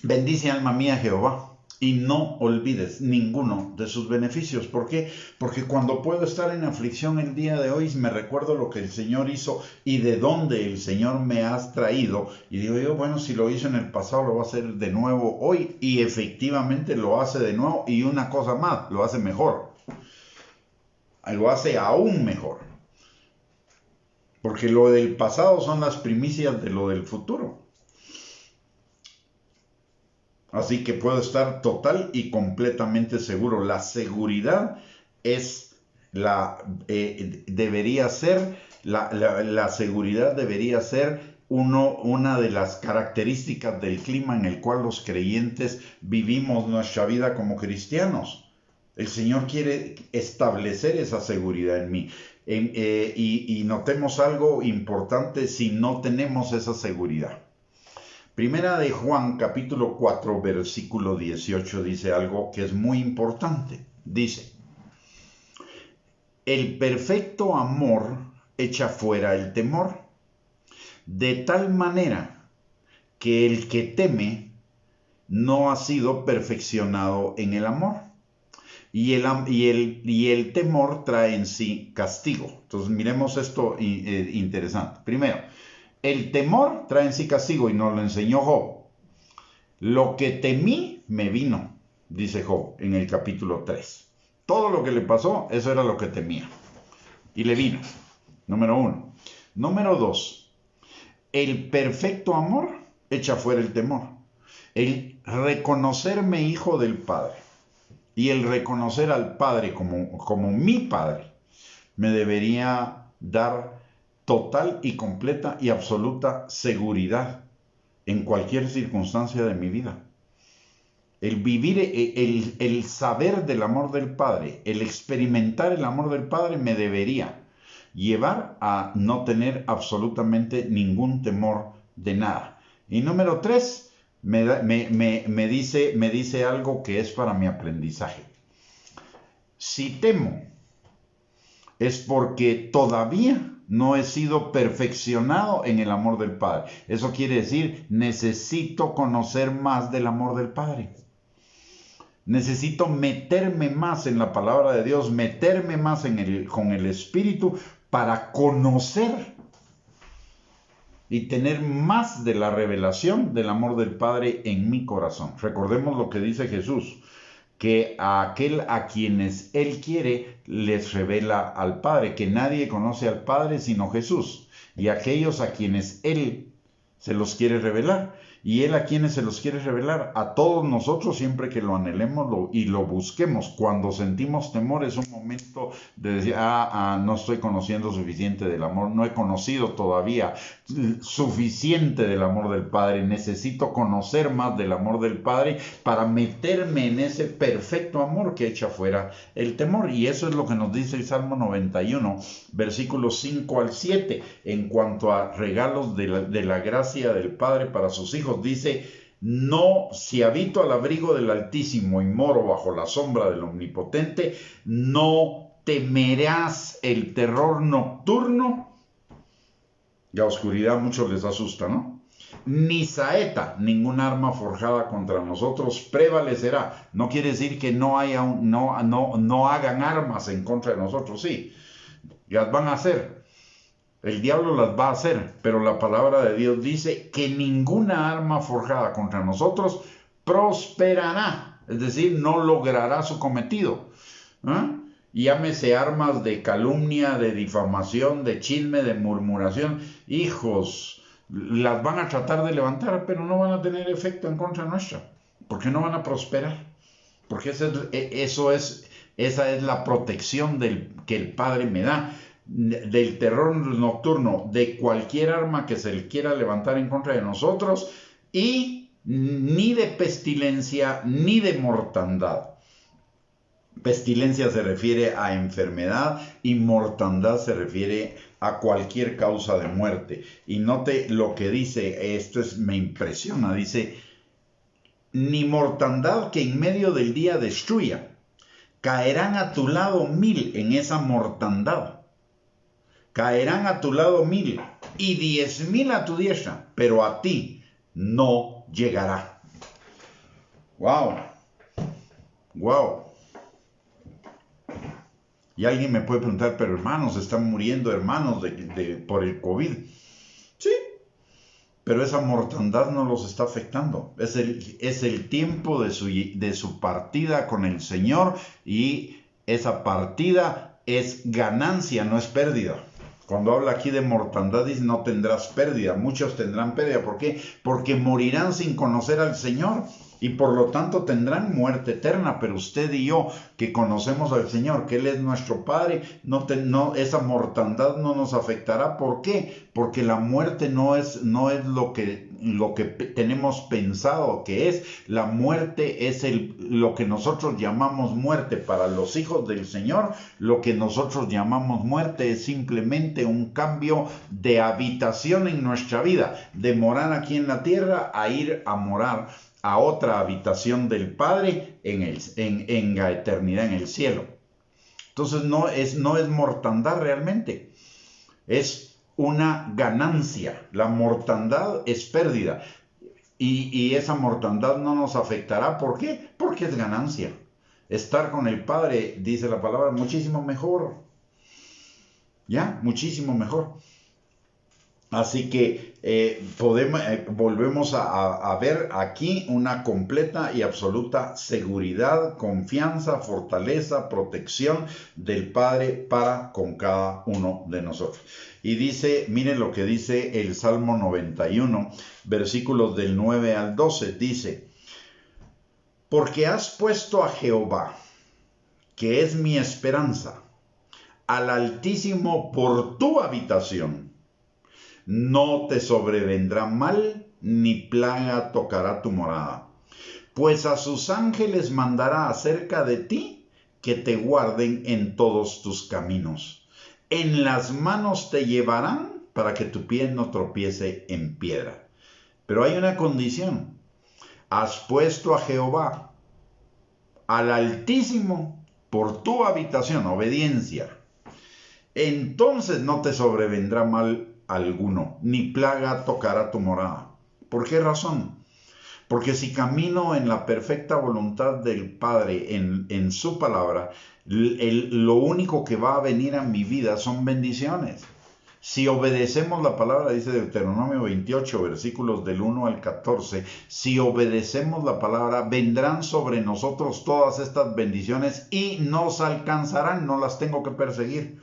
Speaker 1: bendice alma mía Jehová. Y no olvides ninguno de sus beneficios. ¿Por qué? Porque cuando puedo estar en aflicción el día de hoy, me recuerdo lo que el Señor hizo y de dónde el Señor me ha traído. Y digo yo, bueno, si lo hizo en el pasado, lo va a hacer de nuevo hoy. Y efectivamente lo hace de nuevo. Y una cosa más, lo hace mejor. Lo hace aún mejor. Porque lo del pasado son las primicias de lo del futuro. Así que puedo estar total y completamente seguro. La seguridad es debería ser una de las características del clima en el cual los creyentes vivimos nuestra vida como cristianos. El Señor quiere establecer esa seguridad en mí. Y notemos algo importante si no tenemos esa seguridad. Primera de Juan, capítulo 4, versículo 18, dice algo que es muy importante. Dice, el perfecto amor echa fuera el temor, de tal manera que el que teme no ha sido perfeccionado en el amor. Y el temor trae en sí castigo. Entonces miremos esto interesante. Primero, el temor trae en sí castigo y nos lo enseñó Job. Lo que temí me vino. dice Job en el capítulo 3. Todo lo que le pasó, eso era lo que temía. Y le vino. Número 1. Número 2. El perfecto amor echa fuera el temor. El reconocerme hijo del Padre y el reconocer al Padre como mi Padre me debería dar total y completa y absoluta seguridad en cualquier circunstancia de mi vida. El vivir, el saber del amor del Padre, el experimentar el amor del Padre me debería llevar a no tener absolutamente ningún temor de nada. Y número 3, me dice algo que es para mi aprendizaje. Si temo, es porque todavía no he sido perfeccionado en el amor del Padre. Eso quiere decir, necesito conocer más del amor del Padre. Necesito meterme más en la palabra de Dios, meterme más con el Espíritu para conocer y tener más de la revelación del amor del Padre en mi corazón. Recordemos lo que dice Jesús, que a aquel a quienes Él quiere les revela al Padre, que nadie conoce al Padre sino Jesús, y aquellos a quienes Él se los quiere revelar. Y Él a quienes se los quiere revelar, a todos nosotros, siempre que lo anhelemos y lo busquemos. Cuando sentimos temor es un momento de decir, no estoy conociendo suficiente del amor, no he conocido todavía suficiente del amor del Padre, necesito conocer más del amor del Padre para meterme en ese perfecto amor que echa fuera el temor. Y eso es lo que nos dice el Salmo 91, versículos 5 al 7, en cuanto a regalos de la gracia del Padre para sus hijos. Dice, no, si habito al abrigo del Altísimo y moro bajo la sombra del Omnipotente, no temerás el terror nocturno. La oscuridad a muchos les asusta, ¿no? Ni saeta, ningún arma forjada contra nosotros prevalecerá. No quiere decir que no hagan armas en contra de nosotros, sí, las van a hacer. El diablo las va a hacer, pero la palabra de Dios dice que ninguna arma forjada contra nosotros prosperará, es decir, no logrará su cometido. Llámese armas de calumnia, de difamación, de chisme, de murmuración. Hijos, las van a tratar de levantar, pero no van a tener efecto en contra nuestra, porque no van a prosperar, porque esa es la protección que el Padre me da. Del terror nocturno, de cualquier arma que se le quiera levantar en contra de nosotros, y ni de pestilencia ni de mortandad. Pestilencia se refiere a enfermedad y mortandad se refiere a cualquier causa de muerte. Y note lo que dice, me impresiona, dice, ni mortandad que en medio del día destruya, caerán a tu lado 1000 en esa mortandad. Caerán a tu lado 1000 y 10,000 a tu diestra, pero a ti no llegará. ¡Wow! ¡Wow! Y alguien me puede preguntar, pero hermanos, están muriendo hermanos por el COVID. Sí, pero esa mortandad no los está afectando. Es el tiempo de su partida con el Señor, y esa partida es ganancia, no es pérdida. Cuando habla aquí de mortandad, dice, no tendrás pérdida. Muchos tendrán pérdida. ¿Por qué? Porque morirán sin conocer al Señor y por lo tanto tendrán muerte eterna. Pero usted y yo, que conocemos al Señor, que Él es nuestro Padre, esa mortandad no nos afectará. ¿Por qué? Porque la muerte no es lo que tenemos pensado que es. La muerte es lo que nosotros llamamos muerte. Para los hijos del Señor, lo que nosotros llamamos muerte es simplemente un cambio de habitación en nuestra vida, de morar aquí en la tierra a ir a morar a otra habitación del Padre en la eternidad, en el cielo. Entonces no es mortandad realmente, es una ganancia. La mortandad es pérdida, y esa mortandad no nos afectará. ¿Por qué? Porque es ganancia. Estar con el Padre, dice la palabra, muchísimo mejor. ¿Ya? Muchísimo mejor. Así que volvemos a ver aquí una completa y absoluta seguridad, confianza, fortaleza, protección del Padre para con cada uno de nosotros. Y dice, miren lo que dice el Salmo 91, versículos del 9 al 12, dice: porque has puesto a Jehová, que es mi esperanza, al Altísimo por tu habitación. No te sobrevendrá mal, ni plaga tocará tu morada. Pues a sus ángeles mandará acerca de ti, que te guarden en todos tus caminos. En las manos te llevarán, para que tu pie no tropiece en piedra. Pero hay una condición. Has puesto a Jehová, al Altísimo, por tu habitación, obediencia. Entonces no te sobrevendrá mal alguno, ni plaga tocará tu morada. ¿Por qué razón? Porque si camino en la perfecta voluntad del Padre, en su palabra, lo único que va a venir a mi vida son bendiciones. Si obedecemos la palabra, dice Deuteronomio 28, versículos del 1 al 14, si obedecemos la palabra, vendrán sobre nosotros todas estas bendiciones y nos alcanzarán, no las tengo que perseguir.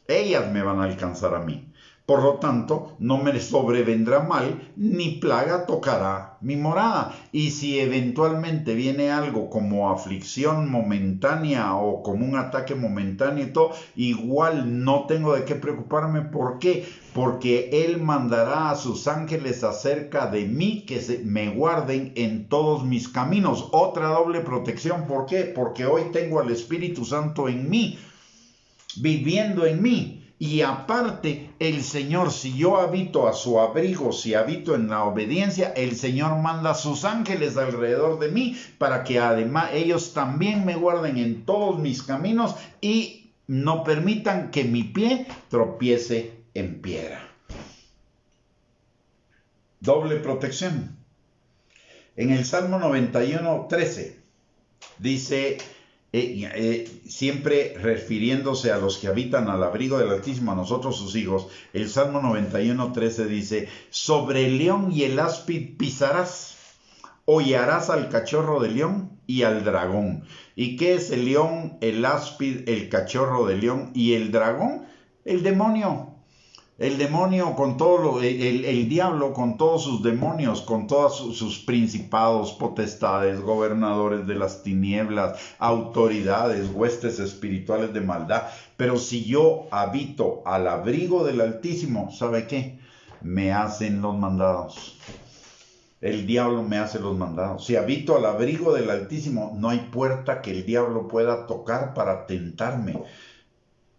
Speaker 1: Ellas me van a alcanzar a mí. Por lo tanto, no me sobrevendrá mal, ni plaga tocará mi morada. Y si eventualmente viene algo como aflicción momentánea o como un ataque momentáneo y todo, igual no tengo de qué preocuparme. ¿Por qué? Porque Él mandará a sus ángeles acerca de mí, que me guarden en todos mis caminos. Otra doble protección. ¿Por qué? Porque hoy tengo al Espíritu Santo en mí, viviendo en mí. Y aparte, el Señor, si yo habito a su abrigo, si habito en la obediencia, el Señor manda a sus ángeles alrededor de mí para que además ellos también me guarden en todos mis caminos y no permitan que mi pie tropiece en piedra. Doble protección. En el Salmo 91, 13 dice: siempre refiriéndose a los que habitan al abrigo del Altísimo, a nosotros sus hijos, el Salmo 91, 13 dice: sobre el león y el áspid pisarás, hollarás al cachorro de león y al dragón. ¿Y qué es el león, el áspid, el cachorro de león y el dragón? El demonio. El demonio con todo el diablo con todos sus demonios, con todos sus principados, potestades, gobernadores de las tinieblas, autoridades, huestes espirituales de maldad. Pero si yo habito al abrigo del Altísimo, ¿sabe qué? Me hacen los mandados. El diablo me hace los mandados. Si habito al abrigo del Altísimo, no hay puerta que el diablo pueda tocar para tentarme.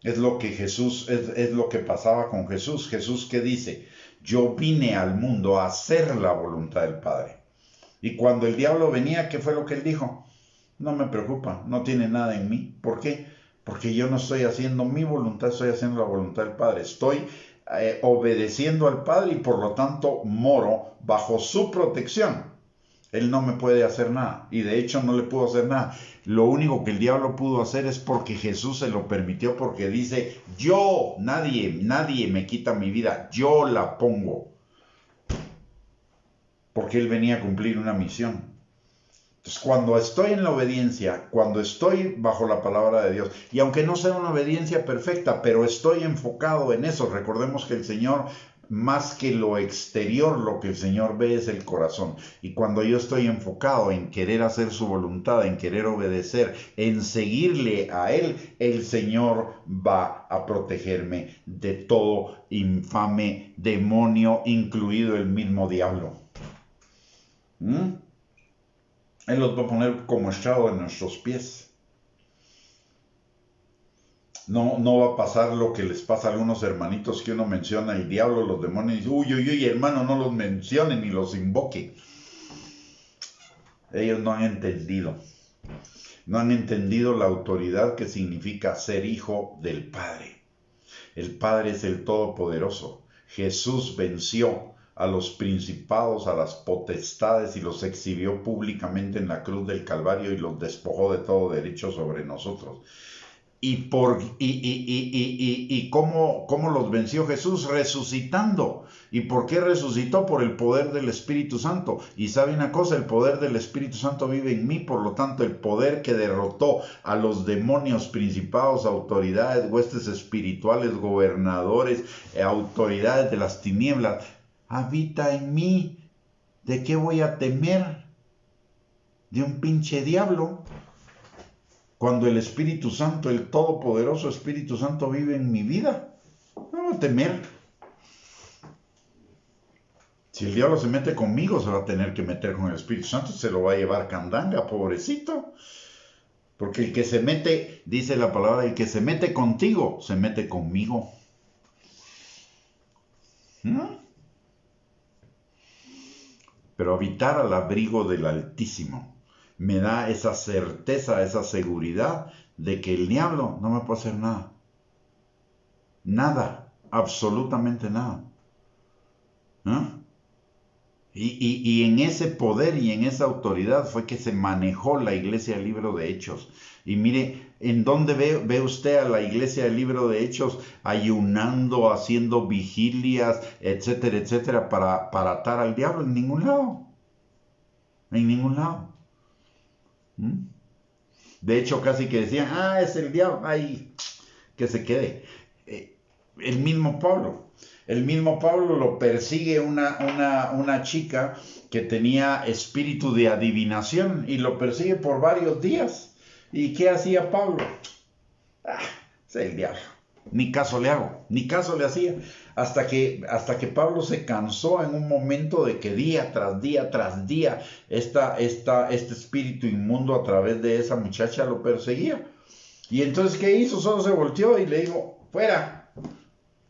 Speaker 1: Es lo que Jesús, es lo que pasaba con Jesús. Jesús, ¿qué dice? Yo vine al mundo a hacer la voluntad del Padre. Y cuando el diablo venía, ¿qué fue lo que él dijo? No me preocupa, no tiene nada en mí. ¿Por qué? Porque yo no estoy haciendo mi voluntad, estoy haciendo la voluntad del Padre. Estoy obedeciendo al Padre y por lo tanto moro bajo su protección. Él no me puede hacer nada, y de hecho no le pudo hacer nada. Lo único que el diablo pudo hacer es porque Jesús se lo permitió, porque dice: yo, nadie me quita mi vida, yo la pongo. Porque él venía a cumplir una misión. Entonces, cuando estoy en la obediencia, cuando estoy bajo la palabra de Dios, y aunque no sea una obediencia perfecta, pero estoy enfocado en eso, recordemos que el Señor, más que lo exterior, lo que el Señor ve es el corazón. Y cuando yo estoy enfocado en querer hacer su voluntad, en querer obedecer, en seguirle a Él, el Señor va a protegerme de todo infame demonio, incluido el mismo diablo. Él los va a poner como estrado en nuestros pies. No va a pasar lo que les pasa a algunos hermanitos, que uno menciona el diablo, los demonios, y dice: uy, hermano, no los mencione ni los invoque. Ellos no han entendido. No han entendido la autoridad que significa ser hijo del Padre. El Padre es el Todopoderoso. Jesús venció a los principados, a las potestades, y los exhibió públicamente en la cruz del Calvario y los despojó de todo derecho sobre nosotros. cómo los venció Jesús resucitando. ¿Y por qué resucitó? Por el poder del Espíritu Santo. Y sabe una cosa, el poder del Espíritu Santo vive en mí, por lo tanto el poder que derrotó a los demonios, principados, autoridades, huestes espirituales, gobernadores, autoridades de las tinieblas, habita en mí. ¿De qué voy a temer? De un pinche diablo. Cuando el Espíritu Santo, el todopoderoso Espíritu Santo vive en mi vida, no voy a temer. Si el diablo se mete conmigo, se va a tener que meter con el Espíritu Santo, se lo va a llevar candanga, pobrecito. Porque el que se mete, dice la palabra, el que se mete contigo, se mete conmigo. Pero habitar al abrigo del Altísimo me da esa certeza, esa seguridad de que el diablo no me puede hacer nada. Nada, absolutamente nada. Y en ese poder y en esa autoridad fue que se manejó la iglesia del libro de Hechos. Y mire, ¿en dónde ve usted a la iglesia del libro de Hechos ayunando, haciendo vigilias, etcétera, etcétera, para atar al diablo? En ningún lado. En ningún lado. De hecho, casi que decían, es el diablo, ay, que se quede. El mismo Pablo lo persigue una chica que tenía espíritu de adivinación y lo persigue por varios días. ¿Y qué hacía Pablo? Es el diablo. Ni caso le hago, ni caso le hacía. Hasta que Pablo se cansó en un momento de que día tras día tras día este espíritu inmundo a través de esa muchacha lo perseguía. Y entonces, ¿qué hizo? Solo se volteó y le dijo, fuera,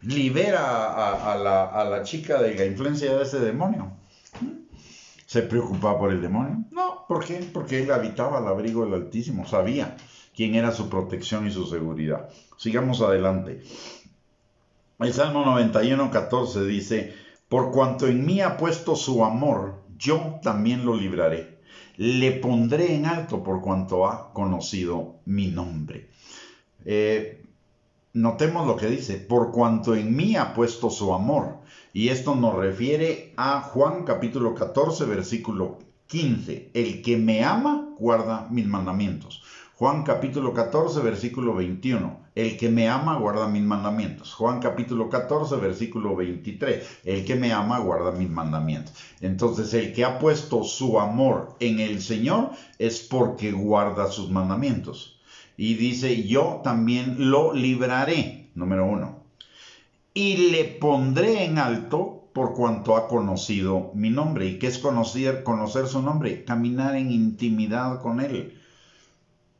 Speaker 1: libera a la chica de la influencia de ese demonio. ¿Se preocupaba por el demonio? No, ¿por qué? Porque él habitaba al abrigo del Altísimo, sabía quién era su protección y su seguridad. Sigamos adelante. El Salmo 91:14 dice, por cuanto en mí ha puesto su amor, yo también lo libraré. Le pondré en alto por cuanto ha conocido mi nombre. Notemos lo que dice, por cuanto en mí ha puesto su amor. Y esto nos refiere a Juan capítulo 14, versículo 15. El que me ama, guarda mis mandamientos. Juan capítulo 14, versículo 21. El que me ama, guarda mis mandamientos. Juan capítulo 14, versículo 23. El que me ama, guarda mis mandamientos. Entonces, el que ha puesto su amor en el Señor es porque guarda sus mandamientos. Y dice, yo también lo libraré, número 1. Y le pondré en alto por cuanto ha conocido mi nombre. ¿Y qué es conocer su nombre? Caminar en intimidad con Él.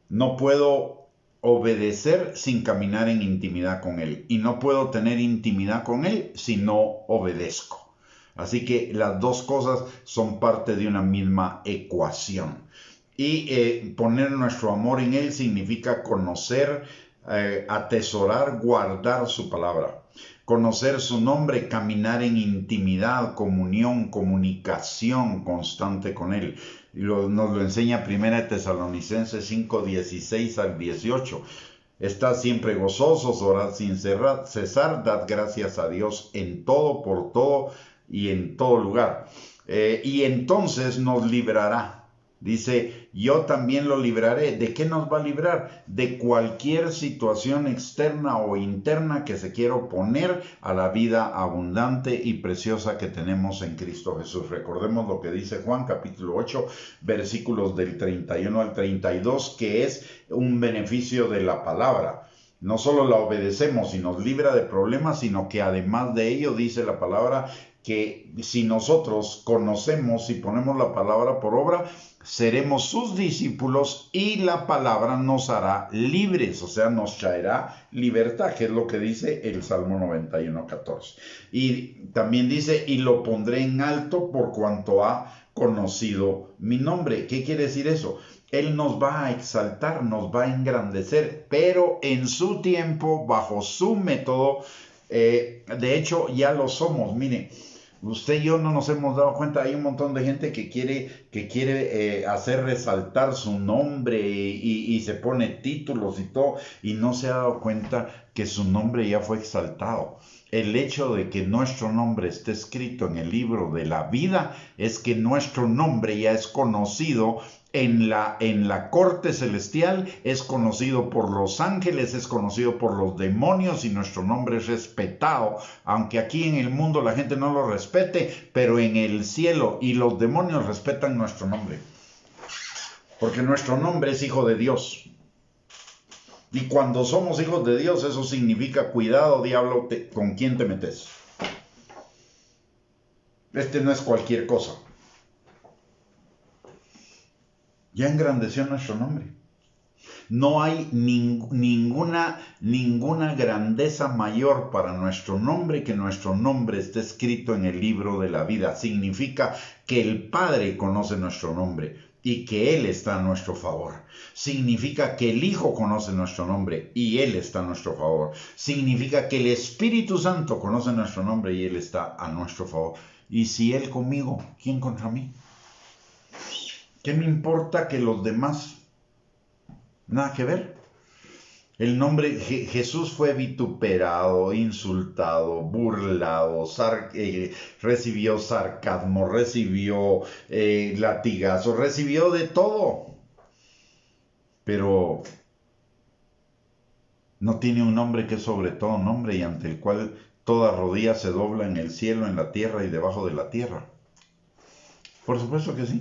Speaker 1: No puedo obedecer sin caminar en intimidad con Él. Y no puedo tener intimidad con Él si no obedezco. Así que las dos cosas son parte de una misma ecuación. Y poner nuestro amor en Él significa conocer, atesorar, guardar su palabra. Conocer su nombre, caminar en intimidad, comunión, comunicación constante con Él. Nos lo enseña 1 Tesalonicenses 5, 16 al 18. Estad siempre gozosos, orad sin cesar, dad gracias a Dios en todo, por todo y en todo lugar. Y entonces nos librará. Dice, yo también lo libraré. ¿De qué nos va a librar? De cualquier situación externa o interna que se quiera oponer a la vida abundante y preciosa que tenemos en Cristo Jesús. Recordemos lo que dice Juan capítulo 8, versículos del 31 al 32, que es un beneficio de la palabra. No solo la obedecemos y nos libra de problemas, sino que además de ello dice la palabra que si nosotros conocemos y ponemos la palabra por obra, seremos sus discípulos y la palabra nos hará libres, o sea, nos traerá libertad, que es lo que dice el Salmo 91:14. Y también dice, y lo pondré en alto por cuanto ha conocido mi nombre. ¿Qué quiere decir eso? Él nos va a exaltar, nos va a engrandecer, pero en su tiempo, bajo su método. De hecho, ya lo somos. Mire, Usted y yo no nos hemos dado cuenta, hay un montón de gente que quiere hacer resaltar su nombre y se pone títulos y todo, y no se ha dado cuenta que su nombre ya fue exaltado. El hecho de que nuestro nombre esté escrito en el libro de la vida es que nuestro nombre ya es conocido en la corte celestial, es conocido por los ángeles, es conocido por los demonios y nuestro nombre es respetado, aunque aquí en el mundo la gente no lo respete, pero en el cielo y los demonios respetan nuestro nombre, porque nuestro nombre es hijo de Dios. Y cuando somos hijos de Dios, eso significa, cuidado, diablo, con quién te metes. Este no es cualquier cosa. Ya engrandeció nuestro nombre. No hay ninguna grandeza mayor para nuestro nombre que nuestro nombre esté escrito en el libro de la vida. Significa que el Padre conoce nuestro nombre y que Él está a nuestro favor. Significa que el Hijo conoce nuestro nombre y Él está a nuestro favor. Significa que el Espíritu Santo conoce nuestro nombre y Él está a nuestro favor. Y si Él conmigo, ¿quién contra mí? ¿Qué me importa que los demás? Nada que ver. El nombre Jesús fue vituperado, insultado, burlado, recibió sarcasmo, recibió latigazos, recibió de todo. Pero no tiene un nombre que es sobre todo nombre y ante el cual toda rodilla se dobla en el cielo, en la tierra y debajo de la tierra. Por supuesto que sí.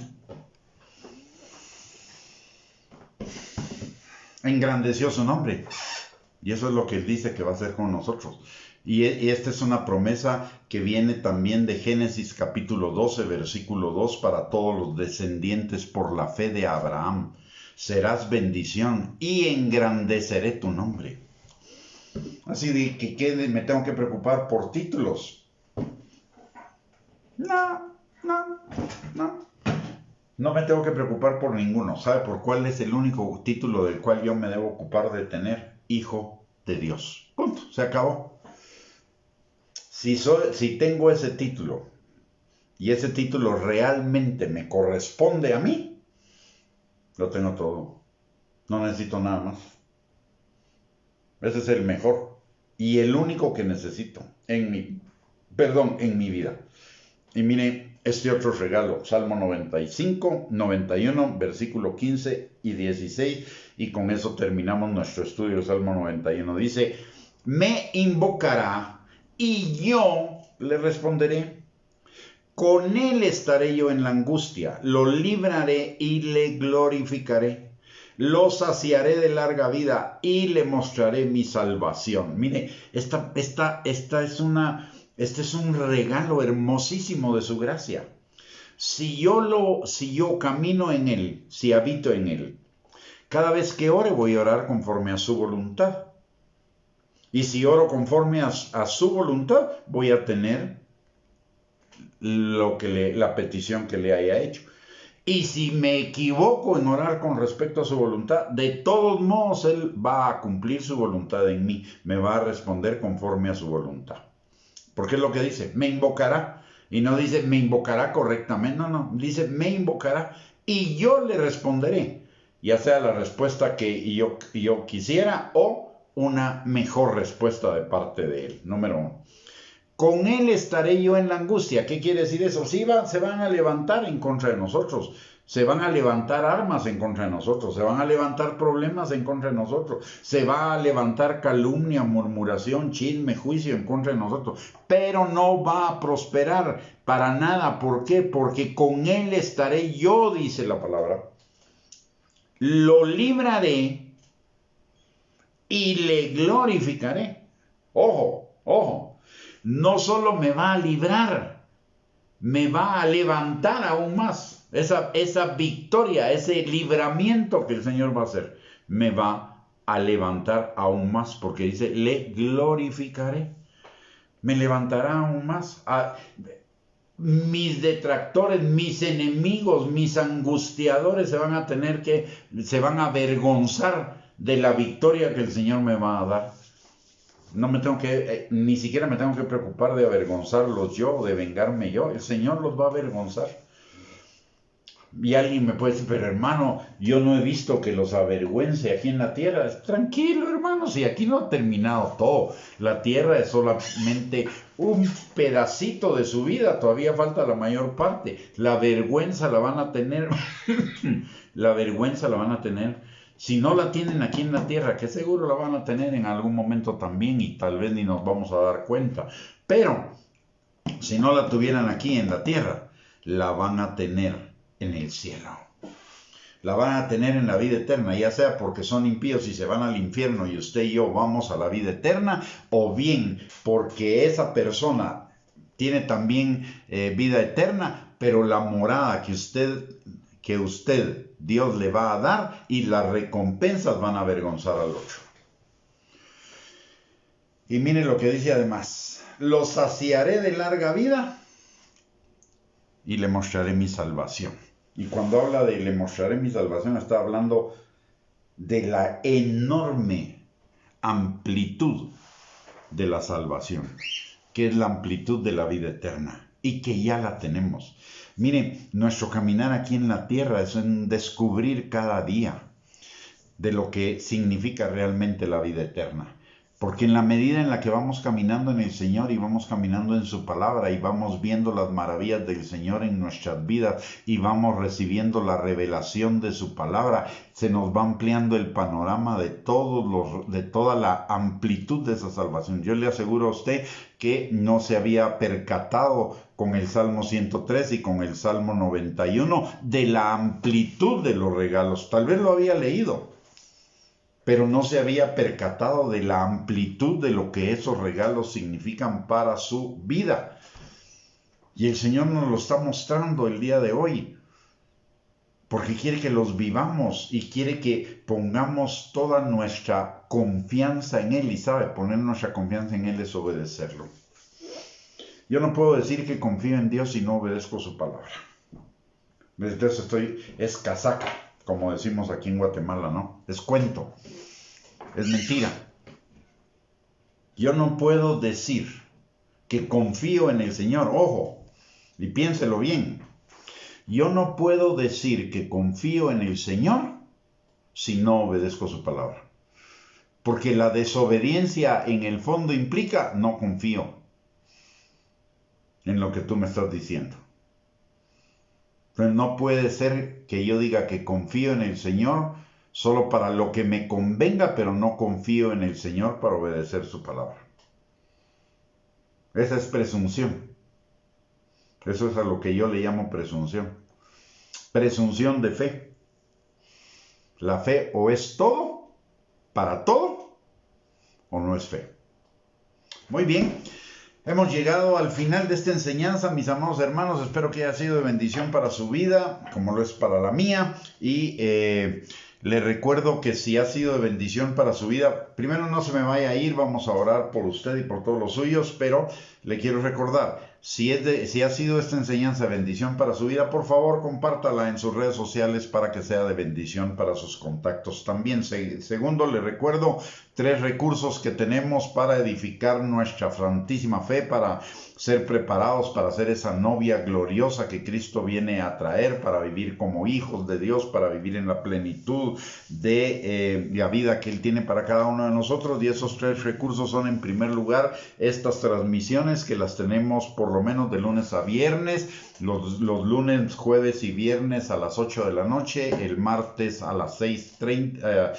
Speaker 1: Engrandeció su nombre. Y eso es lo que Él dice que va a hacer con nosotros. Y esta es una promesa que viene también de Génesis capítulo 12, versículo 2, para todos los descendientes por la fe de Abraham. Serás bendición y engrandeceré tu nombre. Así de que me tengo que preocupar por títulos. No. No me tengo que preocupar por ninguno. ¿Sabe por cuál es el único título del cual yo me debo ocupar de tener? Hijo de Dios. Punto. Se acabó. Si tengo ese título y ese título realmente me corresponde a mí, lo tengo todo. No necesito nada más. Ese es el mejor y el único que necesito en mi vida. Y mire este otro regalo, Salmo 95, 91, versículo 15 y 16, y con eso terminamos nuestro estudio. Salmo 91 dice: me invocará y yo le responderé. Con él estaré yo en la angustia, lo libraré y le glorificaré. Lo saciaré de larga vida y le mostraré mi salvación. Mire, este es un regalo hermosísimo de su gracia. Si yo camino en él, si habito en él, cada vez que ore voy a orar conforme a su voluntad. Y si oro conforme a su voluntad, voy a tener la petición que le haya hecho. Y si me equivoco en orar con respecto a su voluntad, de todos modos Él va a cumplir su voluntad en mí. Me va a responder conforme a su voluntad. Porque es lo que dice, me invocará. Y no dice, me invocará correctamente. No, dice, me invocará y yo le responderé. Ya sea la respuesta que yo quisiera o una mejor respuesta de parte de Él. Número 1. Con Él estaré yo en la angustia. ¿Qué quiere decir eso? Sí, se van a levantar en contra de nosotros. Se van a levantar armas en contra de nosotros. Se van a levantar problemas en contra de nosotros. Se va a levantar calumnia, murmuración, chisme, juicio en contra de nosotros. Pero no va a prosperar para nada. ¿Por qué? Porque con Él estaré yo, dice la palabra. Lo libraré y le glorificaré. Ojo. No solo me va a librar, me va a levantar aún más. Esa victoria, ese libramiento que el Señor va a hacer, me va a levantar aún más, porque dice, le glorificaré. Me levantará aún más. Mis detractores, mis enemigos, mis angustiadores se van a avergonzar de la victoria que el Señor me va a dar. No me tengo que, ni siquiera me tengo que preocupar de avergonzarlos yo, de vengarme yo. El Señor los va a avergonzar. Y alguien me puede decir, pero hermano, yo no he visto que los avergüence aquí en la tierra. Tranquilo, hermano, si aquí no ha terminado todo. La tierra es solamente un pedacito de su vida, todavía falta la mayor parte. La vergüenza la van a tener, la vergüenza la van a tener. Si no la tienen aquí en la tierra, que seguro la van a tener en algún momento también y tal vez ni nos vamos a dar cuenta. Pero si no la tuvieran aquí en la tierra, la van a tener en el cielo. La van a tener en la vida eterna, ya sea porque son impíos y se van al infierno y usted y yo vamos a la vida eterna, o bien porque esa persona tiene también vida eterna, pero la morada que usted, Dios le va a dar y las recompensas van a avergonzar al otro. Y mire lo que dice además: lo saciaré de larga vida y le mostraré mi salvación. Y cuando habla de le mostraré mi salvación, está hablando de la enorme amplitud de la salvación, que es la amplitud de la vida eterna y que ya la tenemos. Miren, nuestro caminar aquí en la tierra es un descubrir cada día de lo que significa realmente la vida eterna. Porque en la medida en la que vamos caminando en el Señor y vamos caminando en su palabra y vamos viendo las maravillas del Señor en nuestras vidas y vamos recibiendo la revelación de su palabra, se nos va ampliando el panorama de toda la amplitud de esa salvación. Yo le aseguro a usted que no se había percatado con el Salmo 103 y con el Salmo 91 de la amplitud de los regalos. Tal vez lo había leído, pero no se había percatado de la amplitud de lo que esos regalos significan para su vida. Y el Señor nos lo está mostrando el día de hoy, porque quiere que los vivamos y quiere que pongamos toda nuestra confianza en Él. Y sabe, poner nuestra confianza en Él es obedecerlo. Yo no puedo decir que confío en Dios si no obedezco su palabra. Entonces es casaca, como decimos aquí en Guatemala, ¿no? Es cuento, es mentira. Yo no puedo decir que confío en el Señor, ojo, y piénselo bien. Yo no puedo decir que confío en el Señor si no obedezco su palabra. Porque la desobediencia en el fondo implica no confío en lo que tú me estás diciendo. Entonces no puede ser que yo diga que confío en el Señor solo para lo que me convenga, pero no confío en el Señor para obedecer su palabra. Esa es presunción. Eso es a lo que yo le llamo presunción. Presunción de fe. La fe o es todo, para todo, o no es fe. Muy bien. Hemos llegado al final de esta enseñanza, mis amados hermanos. Espero que haya sido de bendición para su vida, como lo es para la mía. Y le recuerdo que si ha sido de bendición para su vida, primero no se me vaya a ir, vamos a orar por usted y por todos los suyos, pero le quiero recordar, si ha sido esta enseñanza de bendición para su vida, por favor compártala en sus redes sociales para que sea de bendición para sus contactos también. Segundo, le recuerdo 3 recursos que tenemos para edificar nuestra santísima fe, para ser preparados para ser esa novia gloriosa que Cristo viene a traer, para vivir como hijos de Dios, para vivir en la plenitud de la vida que Él tiene para cada uno de nosotros. Y esos 3 recursos son, en primer lugar, estas transmisiones que las tenemos por lo menos de lunes a viernes, los lunes, jueves y viernes a las 8 de la noche, el martes a las 6:30,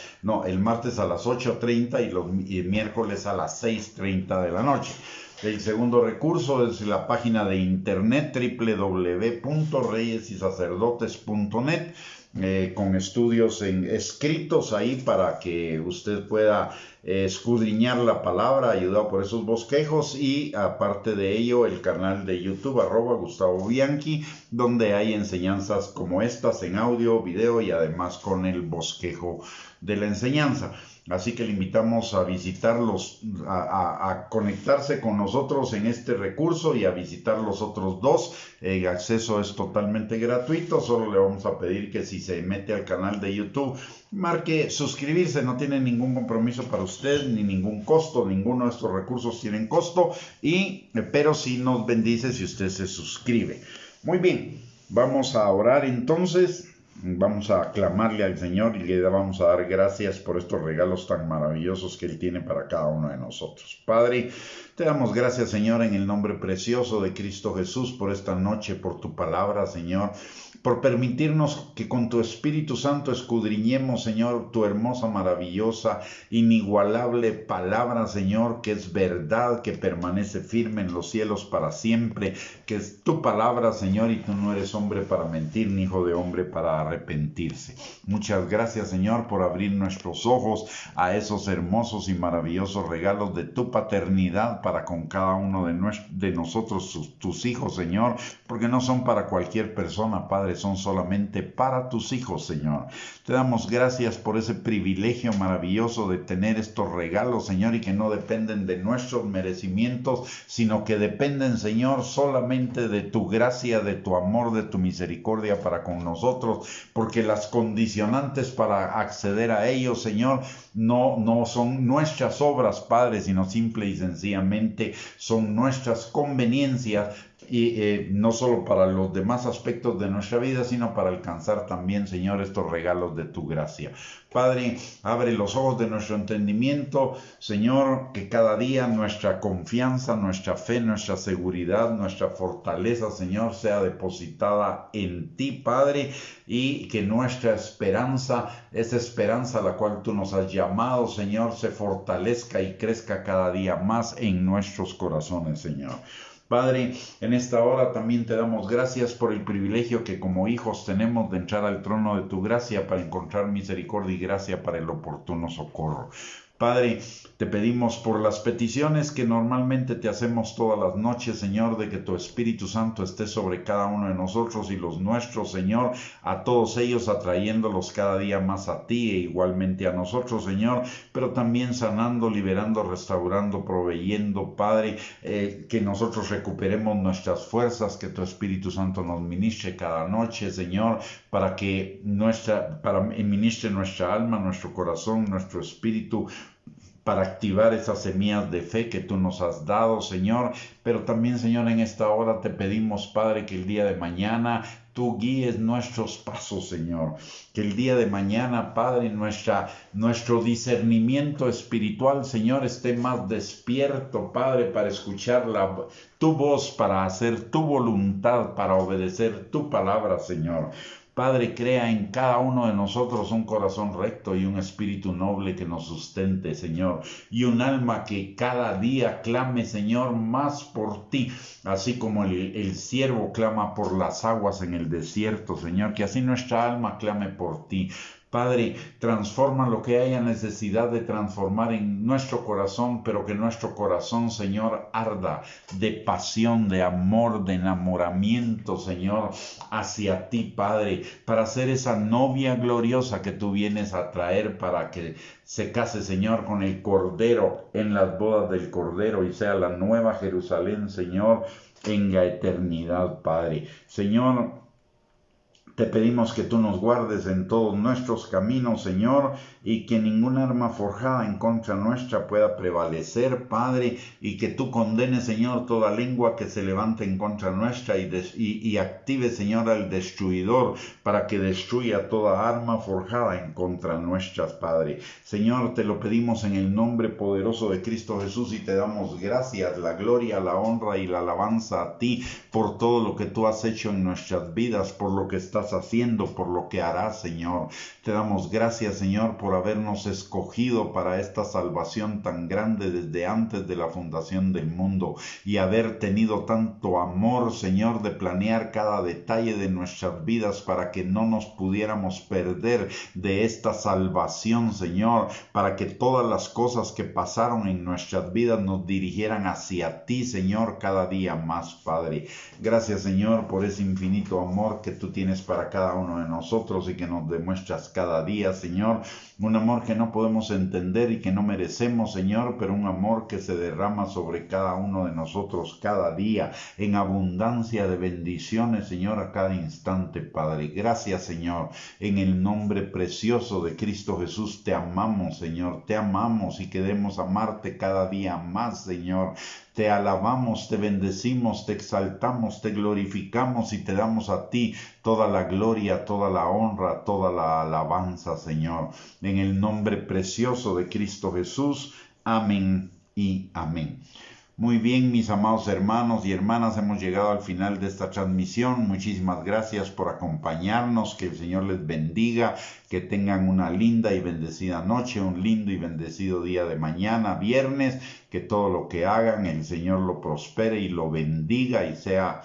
Speaker 1: el martes a las 8:30 y el miércoles a las 6:30 de la noche. El segundo recurso es la página de internet www.reyesysacerdotes.net, con estudios escritos ahí para que usted pueda escudriñar la palabra, ayudado por esos bosquejos. Y aparte de ello, el canal de YouTube @Gustavo Bianchi, donde hay enseñanzas como estas en audio, video y además con el bosquejo de la enseñanza. Así que le invitamos a visitarlos, a conectarse con nosotros en este recurso y a visitar los otros 2. El acceso es totalmente gratuito. Solo le vamos a pedir que si se mete al canal de YouTube marque suscribirse, no tiene ningún compromiso para usted, ni ningún costo, ninguno de estos recursos tienen costo, pero sí nos bendice si usted se suscribe. Muy bien, vamos a orar entonces, vamos a clamarle al Señor y le vamos a dar gracias por estos regalos tan maravillosos que Él tiene para cada uno de nosotros. Padre, te damos gracias, Señor, en el nombre precioso de Cristo Jesús, por esta noche, por tu palabra, Señor, por permitirnos que con tu Espíritu Santo escudriñemos, Señor, tu hermosa, maravillosa, inigualable palabra, Señor, que es verdad, que permanece firme en los cielos para siempre, que es tu palabra, Señor, y tú no eres hombre para mentir, ni hijo de hombre para arrepentirse. Muchas gracias, Señor, por abrir nuestros ojos a esos hermosos y maravillosos regalos de tu paternidad para con cada uno de nosotros, tus hijos, Señor, porque no son para cualquier persona, Padre, son solamente para tus hijos, Señor. Te damos gracias por ese privilegio maravilloso de tener estos regalos, Señor, y que no dependen de nuestros merecimientos, sino que dependen, Señor, solamente de tu gracia, de tu amor, de tu misericordia para con nosotros, porque las condicionantes para acceder a ellos, Señor, no son nuestras obras, Padre, sino simple y sencillamente son nuestras conveniencias, y no solo para los demás aspectos de nuestra vida, sino para alcanzar también, Señor, estos regalos de tu gracia. Padre, abre los ojos de nuestro entendimiento, Señor, que cada día nuestra confianza, nuestra fe, nuestra seguridad, nuestra fortaleza, Señor, sea depositada en ti, Padre, y que nuestra esperanza, esa esperanza a la cual tú nos has llamado, Señor, se fortalezca y crezca cada día más en nuestros corazones, Señor. Padre, en esta hora también te damos gracias por el privilegio que como hijos tenemos de entrar al trono de tu gracia para encontrar misericordia y gracia para el oportuno socorro. Padre, te pedimos por las peticiones que normalmente te hacemos todas las noches, Señor, de que tu Espíritu Santo esté sobre cada uno de nosotros y los nuestros, Señor, a todos ellos atrayéndolos cada día más a ti e igualmente a nosotros, Señor, pero también sanando, liberando, restaurando, proveyendo, Padre, que nosotros recuperemos nuestras fuerzas, que tu Espíritu Santo nos ministre cada noche, Señor, para ministre nuestra alma, nuestro corazón, nuestro espíritu, para activar esas semillas de fe que tú nos has dado, Señor. Pero también, Señor, en esta hora te pedimos, Padre, que el día de mañana tú guíes nuestros pasos, Señor. Que el día de mañana, Padre, nuestro discernimiento espiritual, Señor, esté más despierto, Padre, para escuchar tu voz, para hacer tu voluntad, para obedecer tu palabra, Señor. Padre, crea en cada uno de nosotros un corazón recto y un espíritu noble que nos sustente, Señor, y un alma que cada día clame, Señor, más por ti, así como el siervo clama por las aguas en el desierto, Señor, que así nuestra alma clame por ti. Padre, transforma lo que haya necesidad de transformar en nuestro corazón, pero que nuestro corazón, Señor, arda de pasión, de amor, de enamoramiento, Señor, hacia ti, Padre, para ser esa novia gloriosa que tú vienes a traer para que se case, Señor, con el Cordero en las bodas del Cordero y sea la nueva Jerusalén, Señor, en la eternidad, Padre. Señor, te pedimos que tú nos guardes en todos nuestros caminos, Señor, y que ningún arma forjada en contra nuestra pueda prevalecer, Padre, y que tú condenes, Señor, toda lengua que se levante en contra nuestra y active, Señor, al destruidor para que destruya toda arma forjada en contra nuestras, Padre. Señor, te lo pedimos en el nombre poderoso de Cristo Jesús y te damos gracias, la gloria, la honra y la alabanza a ti por todo lo que tú has hecho en nuestras vidas, por lo que estás haciendo, por lo que harás, Señor. Te damos gracias, Señor, por habernos escogido para esta salvación tan grande desde antes de la fundación del mundo y haber tenido tanto amor, Señor, de planear cada detalle de nuestras vidas para que no nos pudiéramos perder de esta salvación, Señor, para que todas las cosas que pasaron en nuestras vidas nos dirigieran hacia ti, Señor, cada día más, Padre. Gracias, Señor, por ese infinito amor que tú tienes para para cada uno de nosotros y que nos demuestras cada día, Señor. Un amor que no podemos entender y que no merecemos, Señor, pero un amor que se derrama sobre cada uno de nosotros cada día en abundancia de bendiciones, Señor, a cada instante, Padre. Gracias, Señor. En el nombre precioso de Cristo Jesús te amamos, Señor. Te amamos y queremos amarte cada día más, Señor. Te alabamos, te bendecimos, te exaltamos, te glorificamos y te damos a ti toda la gloria, toda la honra, toda la alabanza, Señor. En el nombre precioso de Cristo Jesús. Amén y amén. Muy bien, mis amados hermanos y hermanas, hemos llegado al final de esta transmisión. Muchísimas gracias por acompañarnos. Que el Señor les bendiga, que tengan una linda y bendecida noche, un lindo y bendecido día de mañana, viernes. Que todo lo que hagan, el Señor lo prospere y lo bendiga y sea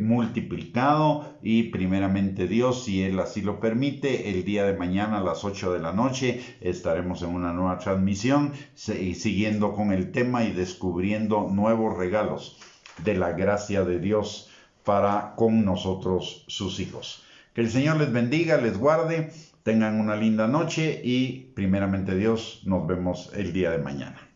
Speaker 1: multiplicado. Y primeramente Dios, si Él así lo permite, el día de mañana a las 8 de la noche estaremos en una nueva transmisión, siguiendo con el tema y descubriendo nuevos regalos de la gracia de Dios para con nosotros, sus hijos. Que el Señor les bendiga, les guarde, tengan una linda noche y primeramente Dios, nos vemos el día de mañana.